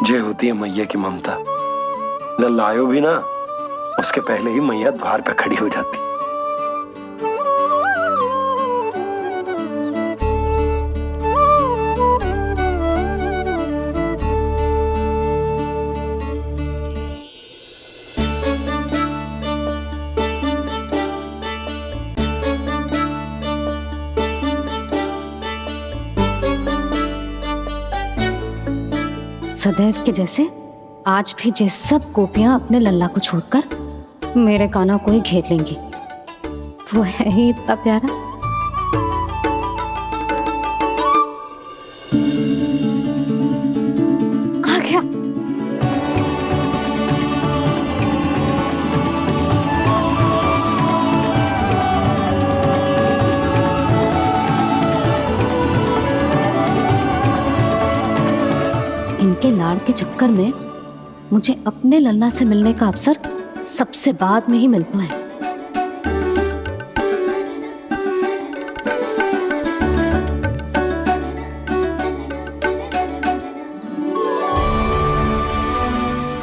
ये होती है मैया की ममता। लल्ला आयो भी ना, उसके पहले ही मैया द्वार पे खड़ी हो जाती। सदैव के जैसे आज भी ये सब गोपियां अपने लल्ला को छोड़कर मेरे कान्हा को ही घेर लेंगी। वो है ही इतना प्यारा। आ गया। इनके लाड़ के चक्कर में मुझे अपने लल्ला से मिलने का अवसर सबसे बाद में ही मिलता है।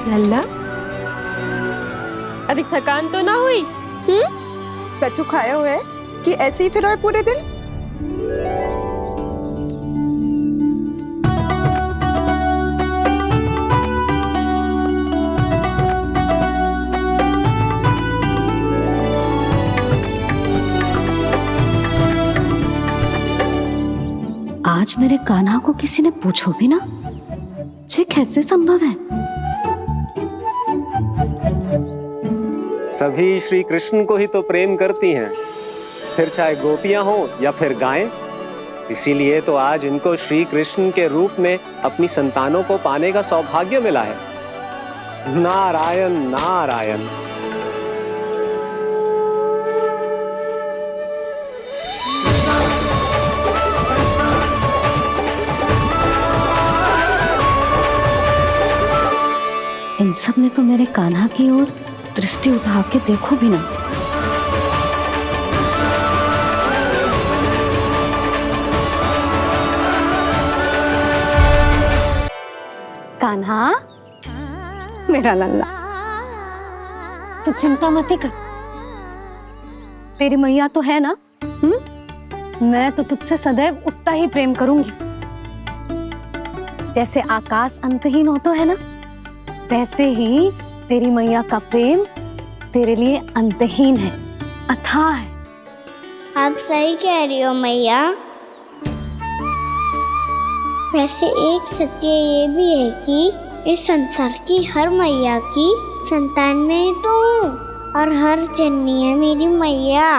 लल्ला, अभी थकान तो ना हुई? कछु खाए हुए कि ऐसे ही फिर रहे पूरे दिन? आज मेरे कान्हा को किसी ने पूछो भी ना, ये कैसे संभव है? सभी श्री कृष्ण को ही तो प्रेम करती हैं, फिर चाहे गोपियां हो या फिर गायें। इसीलिए तो आज इनको श्री कृष्ण के रूप में अपनी संतानों को पाने का सौभाग्य मिला है। नारायण नारायण। इन सब ने तो मेरे कान्हा की ओर दृष्टि उठा के देखो भी ना। कान्हा, मेरा लल्ला, तू चिंता मत कर। तेरी मैया तो है ना? मैं तो तुझसे सदैव उतना ही प्रेम करूंगी। जैसे आकाश अंतहीन होता है ना, वैसे ही तेरी मैया का प्रेम तेरे लिए अंतहीन है, अथाह है। आप सही कह रही हो मैया। वैसे एक सत्य ये भी है कि इस संसार की हर मैया की संतान में तो हूँ, और हर जननी है मेरी मैया।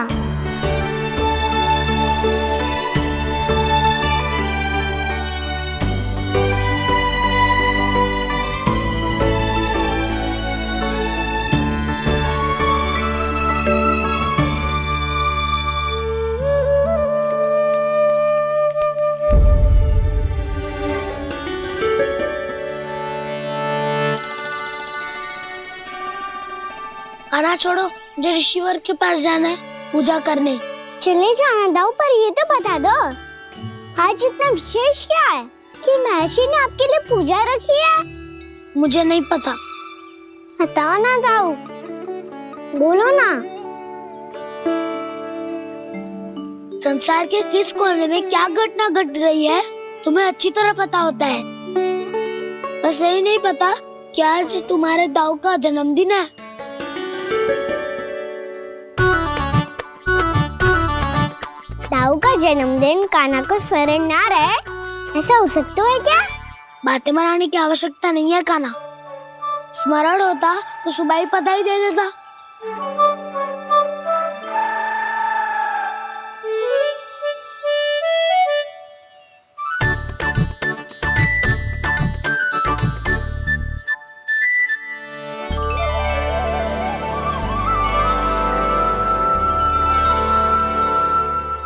कान्हा छोड़ो, मुझे ऋषिवर के पास जाना है पूजा करने। चले जाना दाऊ, पर ये तो बता दो आज इतना विशेष क्या है कि महर्षि ने आपके लिए पूजा रखी है? मुझे नहीं पता। बताओ ना दाऊ, बोलो ना। संसार के किस कोने में क्या घटना घट रही है तुम्हें अच्छी तरह पता होता है। बस यही नहीं पता कि आज तुम्हारे दाऊ का जन्मदिन है। दाऊ का जन्मदिन कान्हा को स्मरण ना रहे, ऐसा हो सकता है क्या? बातें बनाने की आवश्यकता नहीं है कान्हा, स्मरण होता तो सुबह ही पता ही दे देता।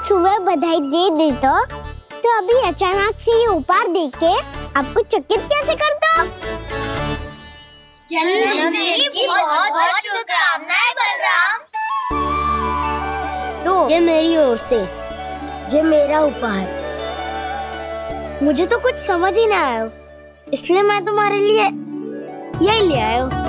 सुबह बधाई दे देता तो अभी अचानक से ये उपहार देख के आपको चकित कैसे करता? जन्मदिन की बहुत शुभकामनाएं बलराम। तो ये मेरी ओर से, ये मेरा उपहार। मुझे तो कुछ समझ ही ना आया, इसलिए मैं तुम्हारे लिए यही ले आया हूँ।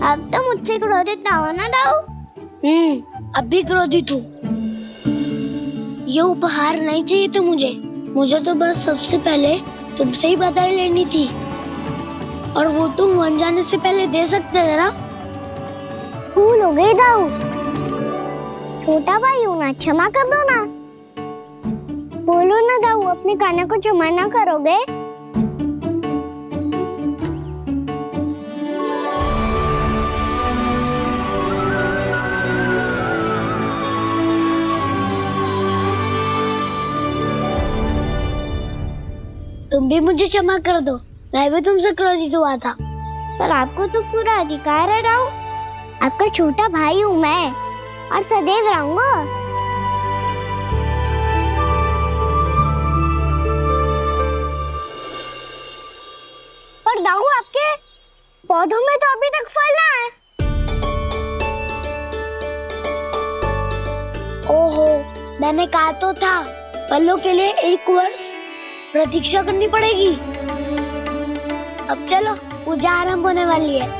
अब तो मुझसे क्रोधित ना हो ना दाऊ। अब भी क्रोधित हूँ। ये उपहार नहीं चाहिए था मुझे तो बस सबसे पहले तुमसे ही बधाई लेनी थी, और वो तुम वन जाने से पहले दे सकते थे ना। भूल हो गई दाऊ, छोटा भाई हूँ ना, क्षमा कर दो ना। बोलो ना दाऊ, अपने कान्हा को क्षमा ना करोगे? तुम भी मुझे क्षमा कर दो, मैं भी तुमसे क्रोधित हुआ था। पर आपको तो पूरा अधिकार है राव, आपका छोटा भाई हूँ मैं और सदैव रहूंगा। पर दाऊ, आपके पौधों में तो अभी तक फल ना है। ओहो, मैंने कहा तो था फलों के लिए 1 वर्ष प्रतीक्षा करनी पड़ेगी। अब चलो, पूजा आरंभ होने वाली है।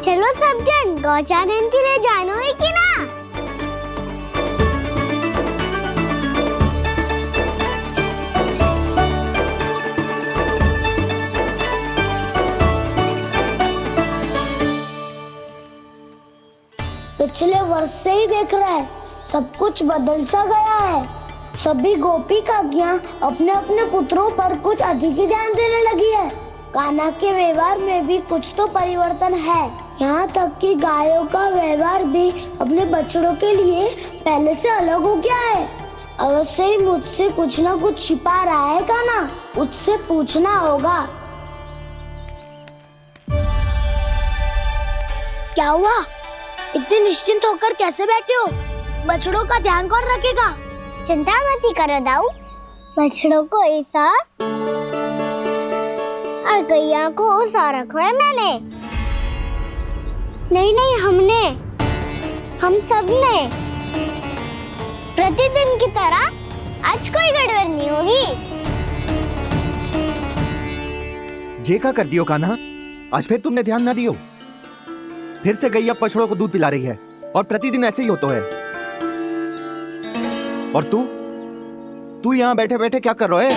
चलो सब जन गौचारण के लिए जानो है कि ना? पिछले वर्ष से ही देख रहा है, सब कुछ बदल सा गया है। सभी गोपी काकियां अपने अपने पुत्रों पर कुछ अधिक ही ध्यान देने लगी है। कान्हा के व्यवहार में भी कुछ तो परिवर्तन है। यहाँ तक कि गायों का व्यवहार भी अपने बछड़ों के लिए पहले से अलग हो गया है। अवश्य ही मुझसे कुछ ना कुछ छिपा रहा है कान्हा, उससे पूछना होगा। क्या हुआ? इतने निश्चिंत होकर कैसे बैठे हो? बछड़ों का ध्यान कौन रखेगा? चिंता मत करो दाऊ, बछड़ों को ऐसा और गैया को ऐसा रखो है मैंने। नहीं, हम सब ने प्रतिदिन की तरह आज कोई गड़बड़ नहीं होगी। जे का कर दियो कान्हा, आज फिर तुमने ध्यान ना दियो। फिर से गैया बछड़ों को दूध पिला रही है और प्रतिदिन ऐसे ही होता है। और तू यहाँ बैठे बैठे क्या कर रहा है?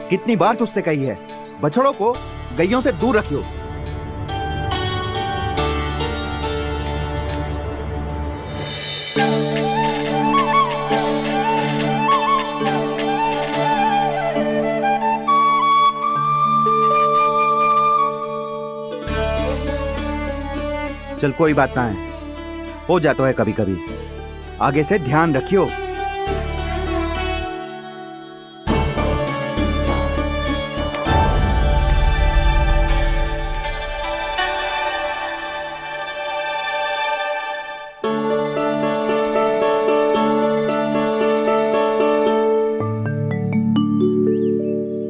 कितनी बार तुझसे कही है, बछड़ों को गैयों से दूर रखियो। चल कोई बात ना है, हो जाता है कभी कभी। आगे से ध्यान रखियो।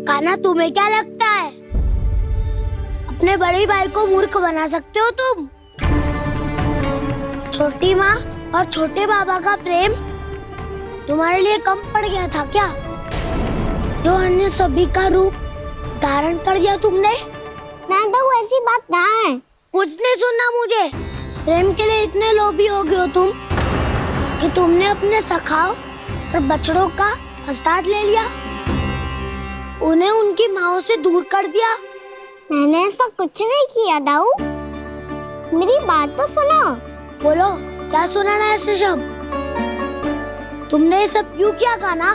कान्हा, तुम्हें क्या लगता है अपने बड़े भाई को मूर्ख बना सकते हो तुम? छोटी माँ और छोटे बाबा का प्रेम तुम्हारे लिए कम पड़ गया था क्या, जो अन्य सभी का रूप धारण कर दिया तुमने? ना तो ऐसी बात ना है, कुछ नहीं सुनना मुझे। प्रेम के लिए इतने लोभी हो गए हो तुम कि तुमने अपने सखाओं और बछड़ों का हस्ताक्षर ले लिया, उन्हें उनकी माँओं से दूर कर दिया। मैंने ऐसा कुछ नहीं किया दाऊ, मेरी बात तो सुनो। बोलो, क्या सुनाना है ऐसे शब्द? तुमने ये सब क्यों किया कान्हा?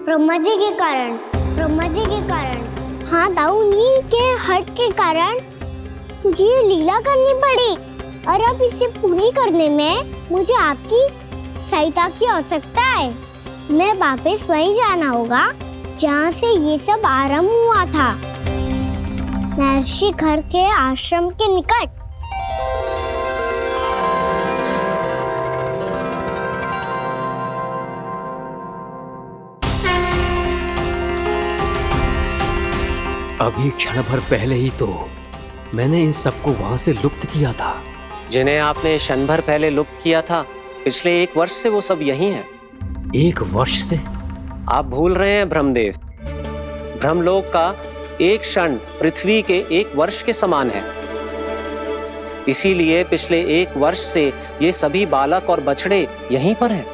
ब्रह्मा जी के कारण, ब्रह्मा जी के कारण। हाँ दाऊ, उन्हीं के हट के कारण मुझे ये लीला करनी पड़ी, और अब इसे पूरी करने में मुझे आपकी सहायता की आवश्यकता है। मैं वापस वहीं जाना होगा जहाँ से ये सब आरंभ हुआ था, महर्षि घर के आश्रम के निकट। अभी क्षण भर पहले ही तो मैंने इन सबको वहां से लुप्त किया था। जिन्हें आपने क्षण भर पहले लुप्त किया था, पिछले 1 वर्ष से वो सब यहीं हैं। 1 वर्ष से? आप भूल रहे हैं ब्रह्मदेव, ब्रह्मलोक का एक क्षण पृथ्वी के 1 वर्ष के समान है। इसीलिए पिछले 1 वर्ष से ये सभी बालक और बछड़े यहीं पर हैं,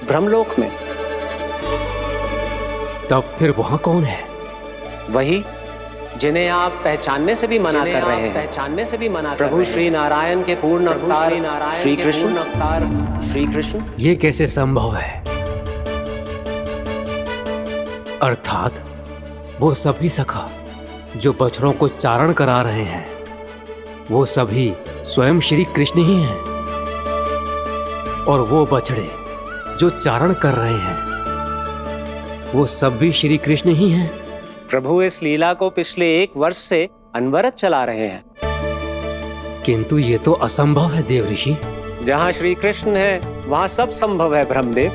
ब्रह्मलोक में। तब फिर वहां कौन है? वही जिन्हें आप पहचानने से भी मना कर रहे हैं, पहचानने से भी मना प्रभु श्री नारायण के पूर्ण अवतार श्री कृष्ण। ये कैसे संभव है? अर्थात वो सभी सखा जो बछड़ों को चारण करा रहे हैं, वो सभी स्वयं श्री कृष्ण ही हैं, और वो बछड़े जो चारण कर रहे हैं, वो सब भी श्री कृष्ण ही हैं। प्रभु इस लीला को पिछले 1 वर्ष से अनवरत चला रहे हैं। किंतु ये तो असंभव है देव ऋषि। जहाँ श्री कृष्ण है वहाँ सब संभव है ब्रह्मदेव।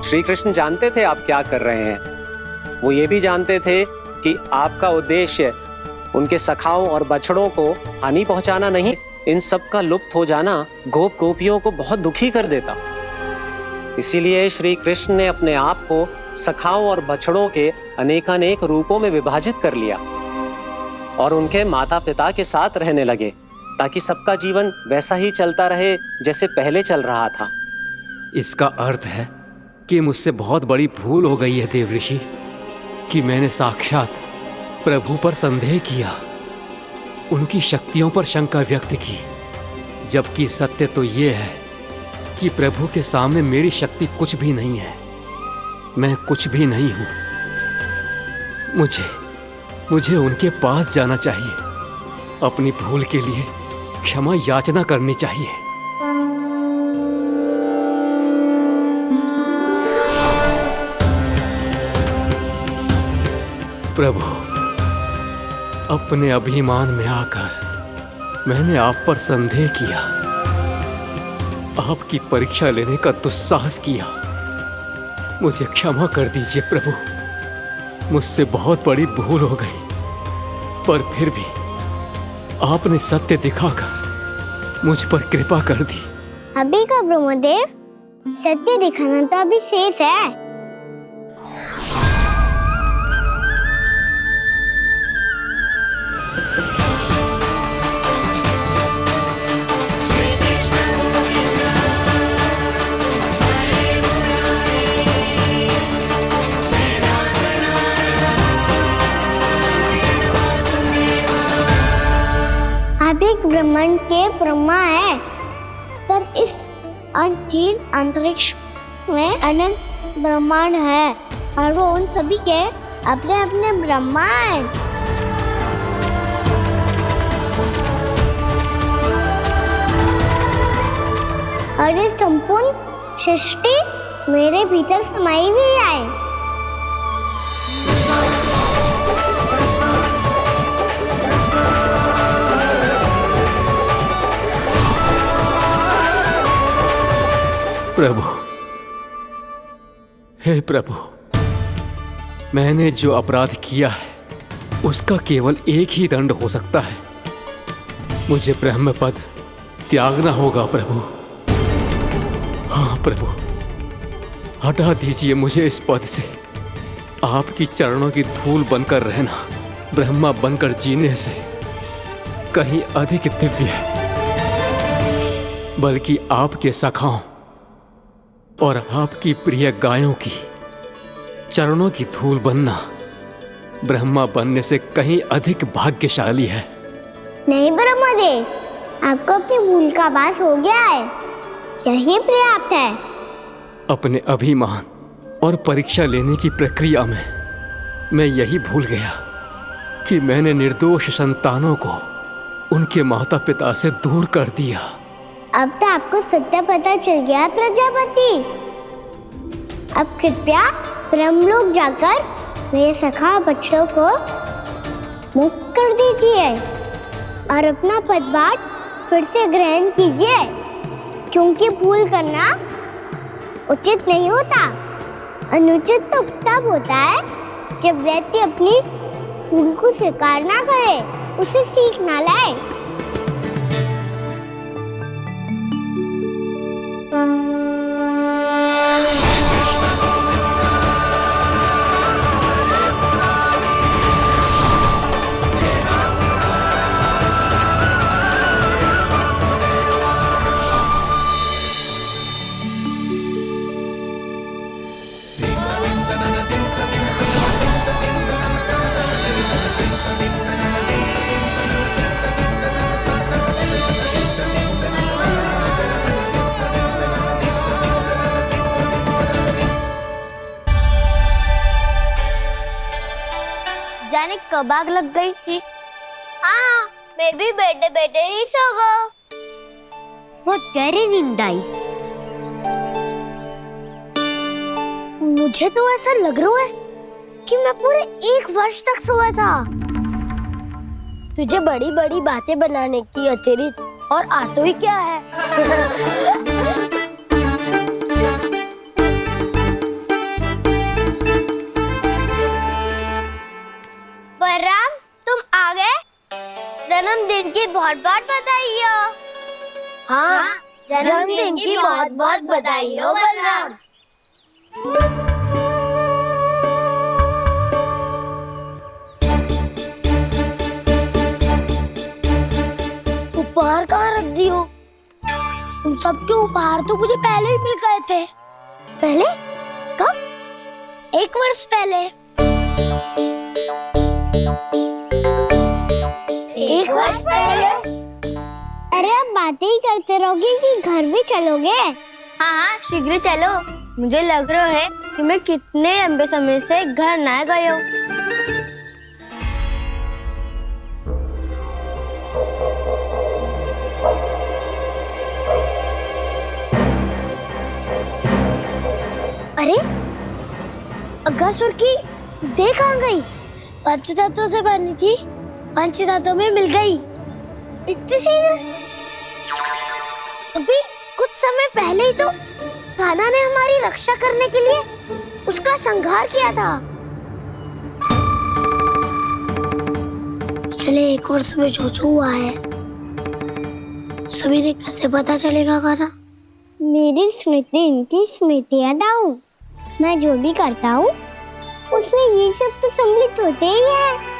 श्री कृष्ण जानते थे आप क्या कर रहे हैं। वो ये भी जानते थे कि आपका उद्देश्य उनके सखाओं और बछड़ों को हानि पहुंचाना नहीं। इन सब का लुप्त हो जाना गोप गोपियों को बहुत दुखी कर देता। इसीलिए श्री कृष्ण ने अपने आप को सखाओं और बछड़ों के अनेकानेक रूपों में विभाजित कर लिया और उनके माता पिता के साथ रहने लगे, ताकि सबका जीवन वैसा ही चलता रहे जैसे पहले चल रहा था। इसका अर्थ है कि मुझसे बहुत बड़ी भूल हो गई है देव ऋषि, कि मैंने साक्षात प्रभु पर संदेह किया, उनकी शक्तियों पर शंका व्यक्त की, जबकि सत्य तो ये है कि प्रभु के सामने मेरी शक्ति कुछ भी नहीं है। मैं कुछ भी नहीं हूं। मुझे उनके पास जाना चाहिए, अपनी भूल के लिए क्षमा याचना करनी चाहिए। प्रभु, अपने अभिमान में आकर मैंने आप पर संदेह किया, आपकी परीक्षा लेने का दुस्साहस किया। मुझे क्षमा कर दीजिए प्रभु, मुझसे बहुत बड़ी भूल हो गई, पर फिर भी आपने सत्य दिखाकर मुझ पर कृपा कर दी। अभी का ब्रह्मदेव, सत्य दिखाना तो अभी शेष है। ब्रह्मांड के ब्रह्मा है, पर इस अनंत अंतरिक्ष में अनंत ब्रह्मांड है, और वो उन सभी के अपने अपने ब्रह्मा है। और ये संपूर्ण सृष्टि मेरे भीतर समाई हुई है। प्रभु, हे प्रभु, मैंने जो अपराध किया है उसका केवल एक ही दंड हो सकता है। मुझे ब्रह्म पद त्यागना होगा प्रभु। हाँ प्रभु, हटा दीजिए मुझे इस पद से। आपकी चरणों की धूल बनकर रहना ब्रह्मा बनकर जीने से कहीं अधिक दिव्य है। बल्कि आपके सखाओं और आपकी प्रिय गायों की चरणों की धूल बनना ब्रह्मा बनने से कहीं अधिक भाग्यशाली है। नहीं ब्रह्मदेव, आपको अपनी भूल का आभास हो गया है, यही पर्याप्त है। अपने अभिमान और परीक्षा लेने की प्रक्रिया में मैं यही भूल गया कि मैंने निर्दोष संतानों को उनके माता पिता से दूर कर दिया। अब तो आपको सत्य पता चल गया प्रजापति। अब कृपया ब्रह्मलोक जाकर मेरे सखा बच्चों को मुक्त कर दीजिए और अपना पदभार फिर से ग्रहण कीजिए, क्योंकि भूल करना उचित नहीं होता। अनुचित तो तब होता है जब व्यक्ति अपनी भूल को स्वीकार ना करे, उसे सीख ना लाए। जाने कब आग लग गई थी। हाँ, मैं भी बैठे बैठे ही सो गया। बहुत गहरी नींद आई। मुझे तो ऐसा लग रहा है कि मैं पूरे 1 वर्ष तक सोया था। तुझे बड़ी बड़ी बातें बनाने की अतिरिक्त और आता ही क्या है। बलराम, तुम आ गए? जन्मदिन की बहुत बहुत बधाई हो। हाँ, जन्मदिन की बहुत बहुत बधाई हो बलराम। उपहार कहाँ रख दी हो? तुम सबके उपहार तो मुझे पहले ही मिल गए थे। पहले? कब? 1 वर्ष पहले। 1 वर्ष पहले? अरे अब बातें ही करते रहोगे कि घर भी चलोगे? हाँ, शीघ्र चलो। मुझे लग रहा है कि मैं कितने लंबे समय से घर ना गया हूँ। अरे, अगासुर की देह कहाँ गई? पंचतत्वों से बनी थी, पंचतत्वों में मिल गई। इतनी शीघ्र? अभी कुछ समय पहले ही तो कान्हा ने हमारी रक्षा करने के लिए उसका संहार किया था। पिछले 1 वर्ष में जो जो हुआ है सभी ने कैसे पता चलेगा कान्हा? मेरी स्मृति इनकी स्मृति अदाऊं। मैं जो भी करता हूँ उसमें ये सब तो सम्मिलित होते ही है।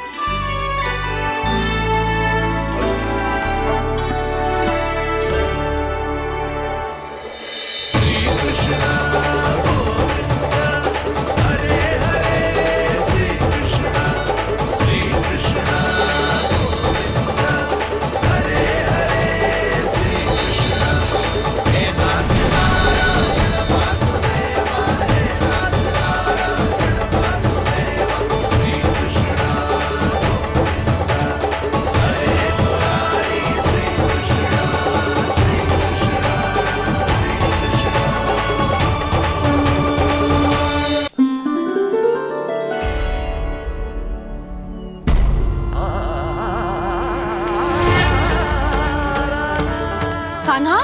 कान्हा,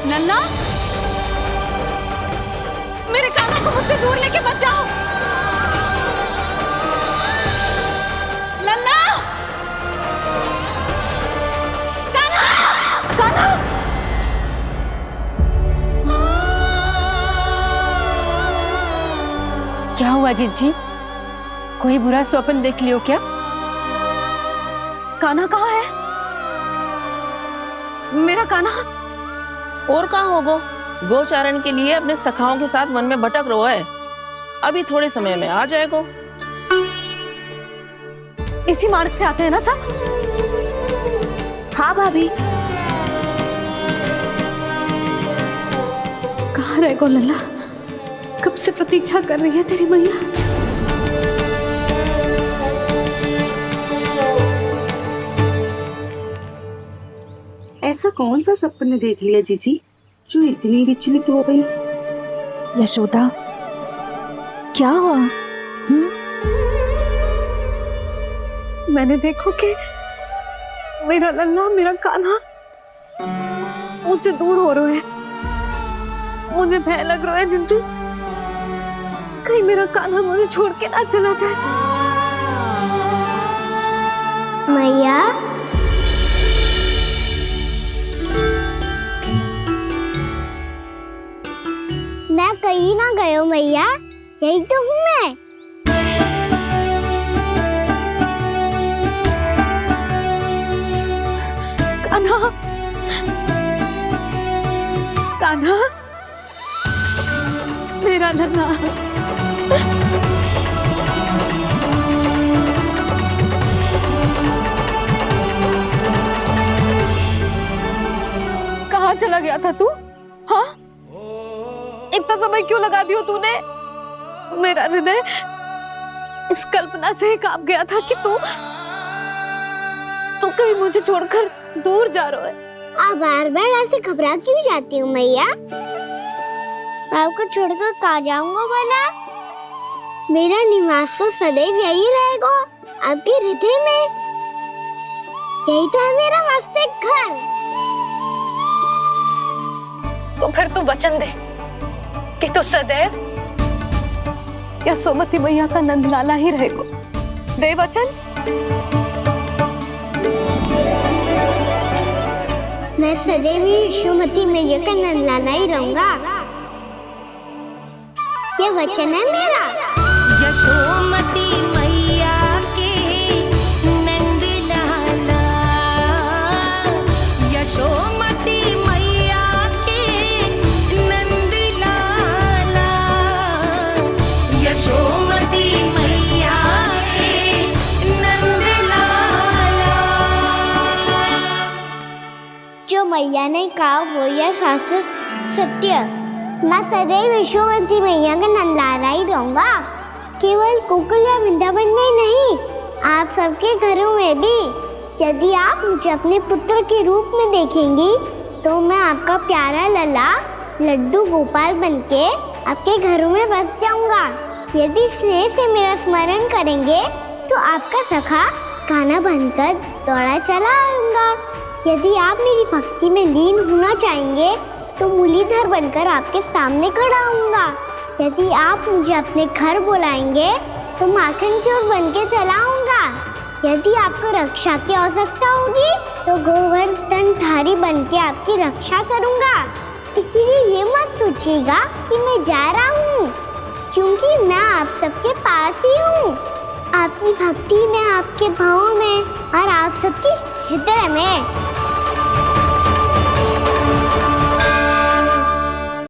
लल्ला, मेरे कान्हा को मुझसे दूर लेके मत जाओ। लल्ला, कान्हा, कान्हा। क्या हुआ जीजी? कोई बुरा स्वप्न देख लियो क्या? कान्हा कहाँ है? मेरा कान्हा? और कहाँ होगो? गोचारण के लिए अपने सखाओं के साथ वन में भटक रहो है। अभी थोड़े समय में आ जाएगो। इसी मार्ग से आते हैं ना सब? हाँ भाभी। कहाँ रह गो लल्ला? कब से प्रतीक्षा कर रही है तेरी मैया। ऐसा कौन सा सपने देख लिया जीजी जो इतनी विचलित हो गई? यशोदा, क्या हुआ? मैंने देखो कि मेरा लल्ला, मेरा कान्हा मुझसे दूर हो रहे हैं। मुझे भय लग रहा है जिंजी, कहीं मेरा कान्हा मुझे छोड़ के ना चला जाए। मैया, मैं कहीं ना गई हूँ मैया, यही तो हूँ मैं। कान्हा, कान्हा, मेरा लल्ला। कहाँ चला गया था तू? हाँ, इतना समय क्यों लगा दिया तूने? मेरा हृदय इस कल्पना से ही कांप गया था कि तू कहीं मुझे छोड़कर दूर जा रहा है। आप बार बार ऐसे घबरा क्यों जाती हूँ मैया? आपको छोड़कर कहाँ जाऊंगा भला? मेरा निवास तो सदैव यही रहेगा, आपके हृदय में। यही तो है मेरा वास्तविक घर। तो फिर तू वचन दे कि तू सदैव यशोमती मैया का नंदलाला ही रहेगा। दे वचन। मैं सदैव यशोमती मैया का नंदलाला ही रहूंगा। ये वचन है मेरा। यशोमती मैया के नंदलाला, यशोमती मैया के नंदलाला, यशोमती मैया के नंदलाला। जो मैया ने कहा वो यह शाश्वत सत्य। मैं सदैव यशोमती मैया का नंदलाला ही रहूंगा। केवल गोकुल या वृंदावन में नहीं, आप सबके घरों में भी। यदि आप मुझे अपने पुत्र के रूप में देखेंगी तो मैं आपका प्यारा लल्ला लड्डू गोपाल बनके आपके घरों में बस जाऊंगा। यदि स्नेह से मेरा स्मरण करेंगे तो आपका सखा कान्हा बनकर दौड़ा चला आऊंगा। यदि आप मेरी भक्ति में लीन होना चाहेंगे तो मुरलीधर बनकर आपके सामने खड़ा होऊंगा। यदि आप मुझे अपने घर बुलाएंगे तो माखन चोर बनके चला आऊंगा। यदि आपको रक्षा की आवश्यकता होगी तो गोवर्धनधारी बनके आपकी रक्षा करूंगा। इसीलिए ये मत सोचिएगा कि मैं जा रहा हूँ, क्योंकि मैं आप सबके पास ही हूँ, आपकी भक्ति में, आपके भाव में और आप सबके हृदय में।